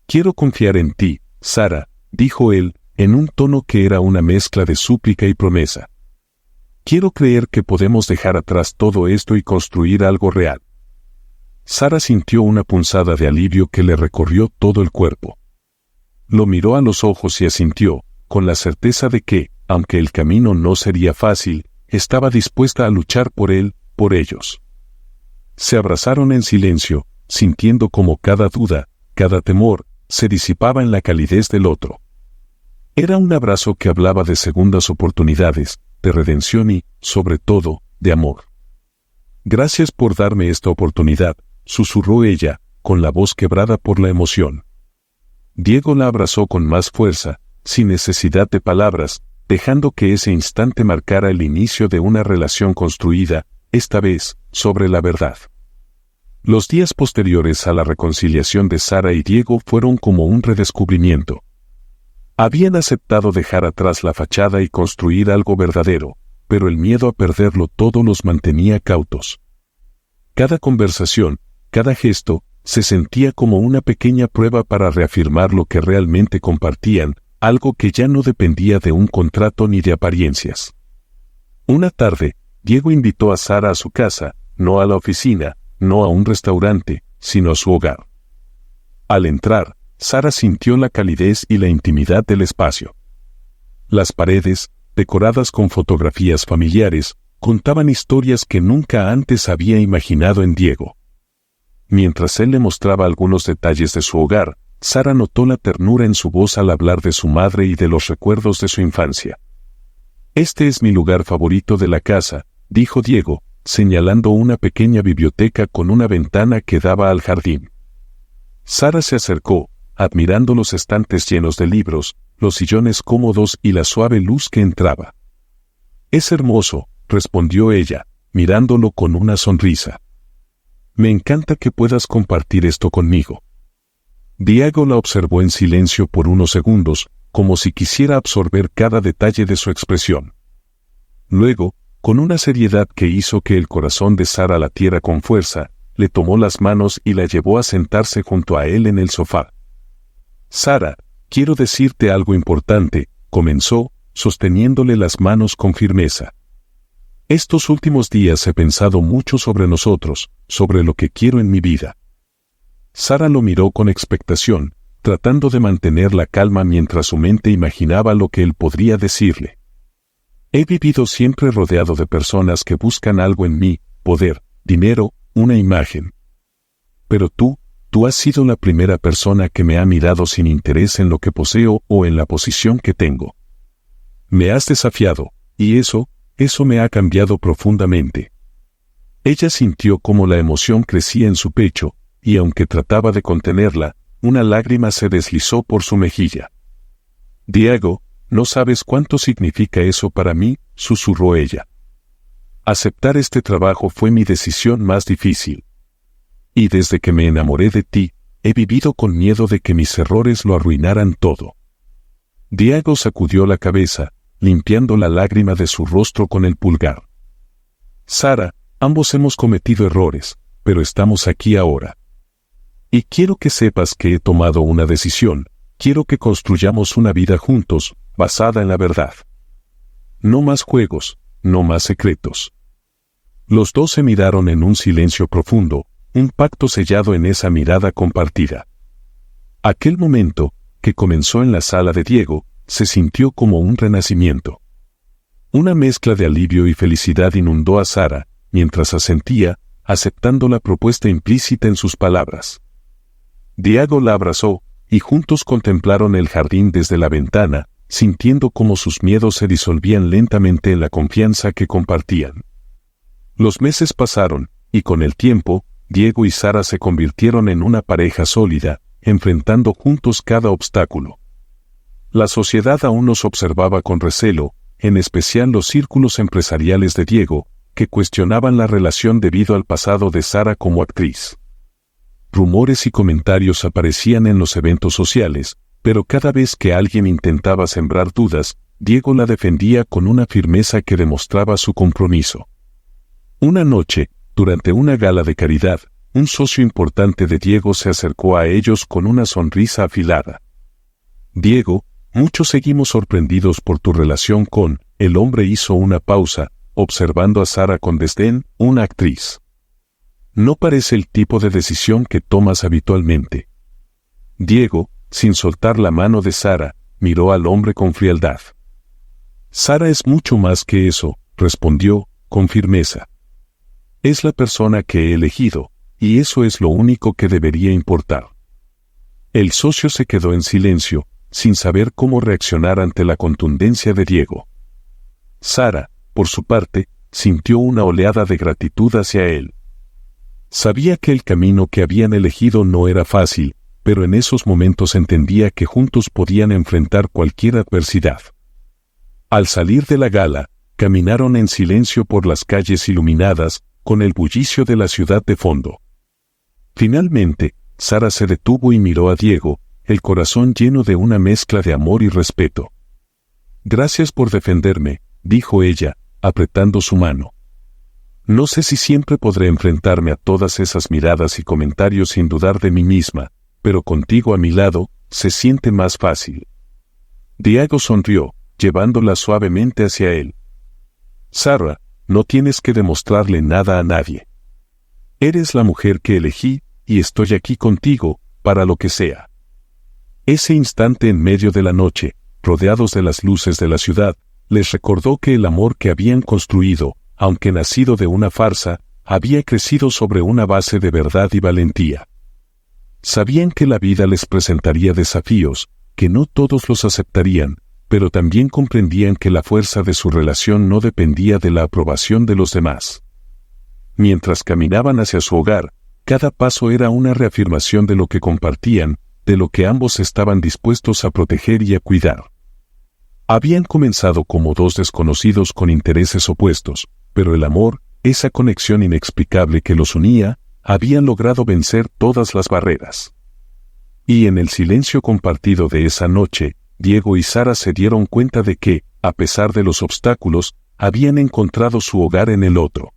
«Quiero confiar en ti, Sara», dijo él, en un tono que era una mezcla de súplica y promesa. «Quiero creer que podemos dejar atrás todo esto y construir algo real». Sara sintió una punzada de alivio que le recorrió todo el cuerpo. Lo miró a los ojos y asintió, con la certeza de que, aunque el camino no sería fácil, estaba dispuesta a luchar por él, por ellos. Se abrazaron en silencio, sintiendo como cada duda, cada temor, se disipaba en la calidez del otro. Era un abrazo que hablaba de segundas oportunidades, de redención y, sobre todo, de amor. «Gracias por darme esta oportunidad», susurró ella, con la voz quebrada por la emoción. Diego la abrazó con más fuerza, sin necesidad de palabras, dejando que ese instante marcara el inicio de una relación construida, esta vez, sobre la verdad. Los días posteriores a la reconciliación de Sara y Diego fueron como un redescubrimiento. Habían aceptado dejar atrás la fachada y construir algo verdadero, pero el miedo a perderlo todo los mantenía cautos. Cada conversación, cada gesto, se sentía como una pequeña prueba para reafirmar lo que realmente compartían, algo que ya no dependía de un contrato ni de apariencias. Una tarde, Diego invitó a Sara a su casa, no a la oficina, no a un restaurante, sino a su hogar. Al entrar, Sara sintió la calidez y la intimidad del espacio. Las paredes, decoradas con fotografías familiares, contaban historias que nunca antes había imaginado en Diego. Mientras él le mostraba algunos detalles de su hogar, Sara notó la ternura en su voz al hablar de su madre y de los recuerdos de su infancia. «Este es mi lugar favorito de la casa», dijo Diego, señalando una pequeña biblioteca con una ventana que daba al jardín. Sara se acercó, admirando los estantes llenos de libros, los sillones cómodos y la suave luz que entraba. «Es hermoso», respondió ella, mirándolo con una sonrisa. «Me encanta que puedas compartir esto conmigo». Diego la observó en silencio por unos segundos, como si quisiera absorber cada detalle de su expresión. Luego, con una seriedad que hizo que el corazón de Sara latiera con fuerza, le tomó las manos y la llevó a sentarse junto a él en el sofá. «Sara, quiero decirte algo importante», comenzó, sosteniéndole las manos con firmeza. «Estos últimos días he pensado mucho sobre nosotros, sobre lo que quiero en mi vida». Sara lo miró con expectación, tratando de mantener la calma mientras su mente imaginaba lo que él podría decirle. «He vivido siempre rodeado de personas que buscan algo en mí, poder, dinero, una imagen. Pero tú has sido la primera persona que me ha mirado sin interés en lo que poseo o en la posición que tengo. Me has desafiado, y eso me ha cambiado profundamente». Ella sintió cómo la emoción crecía en su pecho, y aunque trataba de contenerla, una lágrima se deslizó por su mejilla. «Diego, no sabes cuánto significa eso para mí», susurró ella. «Aceptar este trabajo fue mi decisión más difícil. Y desde que me enamoré de ti, he vivido con miedo de que mis errores lo arruinaran todo». Diego sacudió la cabeza, limpiando la lágrima de su rostro con el pulgar. «Sara, ambos hemos cometido errores, pero estamos aquí ahora. Y quiero que sepas que he tomado una decisión, quiero que construyamos una vida juntos, basada en la verdad. No más juegos, no más secretos». Los dos se miraron en un silencio profundo, un pacto sellado en esa mirada compartida. Aquel momento, que comenzó en la sala de Diego, se sintió como un renacimiento. Una mezcla de alivio y felicidad inundó a Sara, mientras asentía, aceptando la propuesta implícita en sus palabras. Diego la abrazó, y juntos contemplaron el jardín desde la ventana, sintiendo cómo sus miedos se disolvían lentamente en la confianza que compartían. Los meses pasaron, y con el tiempo, Diego y Sara se convirtieron en una pareja sólida, enfrentando juntos cada obstáculo. La sociedad aún los observaba con recelo, en especial los círculos empresariales de Diego, que cuestionaban la relación debido al pasado de Sara como actriz. Rumores y comentarios aparecían en los eventos sociales, pero cada vez que alguien intentaba sembrar dudas, Diego la defendía con una firmeza que demostraba su compromiso. Una noche, durante una gala de caridad, un socio importante de Diego se acercó a ellos con una sonrisa afilada. «Diego, muchos seguimos sorprendidos por tu relación con...» El hombre hizo una pausa, observando a Sara con desdén, una actriz. «No parece el tipo de decisión que tomas habitualmente». Diego, sin soltar la mano de Sara, miró al hombre con frialdad. «Sara es mucho más que eso», respondió, con firmeza. «Es la persona que he elegido, y eso es lo único que debería importar». El socio se quedó en silencio, sin saber cómo reaccionar ante la contundencia de Diego. Sara, por su parte, sintió una oleada de gratitud hacia él. Sabía que el camino que habían elegido no era fácil, pero en esos momentos entendía que juntos podían enfrentar cualquier adversidad. Al salir de la gala, caminaron en silencio por las calles iluminadas, con el bullicio de la ciudad de fondo. Finalmente, Sara se detuvo y miró a Diego, el corazón lleno de una mezcla de amor y respeto. «Gracias por defenderme», dijo ella, apretando su mano. «No sé si siempre podré enfrentarme a todas esas miradas y comentarios sin dudar de mí misma, pero contigo a mi lado, se siente más fácil». Diego sonrió, llevándola suavemente hacia él. «Sara, no tienes que demostrarle nada a nadie. Eres la mujer que elegí, y estoy aquí contigo, para lo que sea». Ese instante en medio de la noche, rodeados de las luces de la ciudad, les recordó que el amor que habían construido, aunque nacido de una farsa, había crecido sobre una base de verdad y valentía. Sabían que la vida les presentaría desafíos, que no todos los aceptarían, pero también comprendían que la fuerza de su relación no dependía de la aprobación de los demás. Mientras caminaban hacia su hogar, cada paso era una reafirmación de lo que compartían, de lo que ambos estaban dispuestos a proteger y a cuidar. Habían comenzado como dos desconocidos con intereses opuestos, pero el amor, esa conexión inexplicable que los unía, habían logrado vencer todas las barreras. Y en el silencio compartido de esa noche, Diego y Sara se dieron cuenta de que, a pesar de los obstáculos, habían encontrado su hogar en el otro.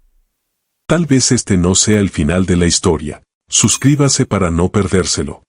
Tal vez este no sea el final de la historia. Suscríbase para no perdérselo.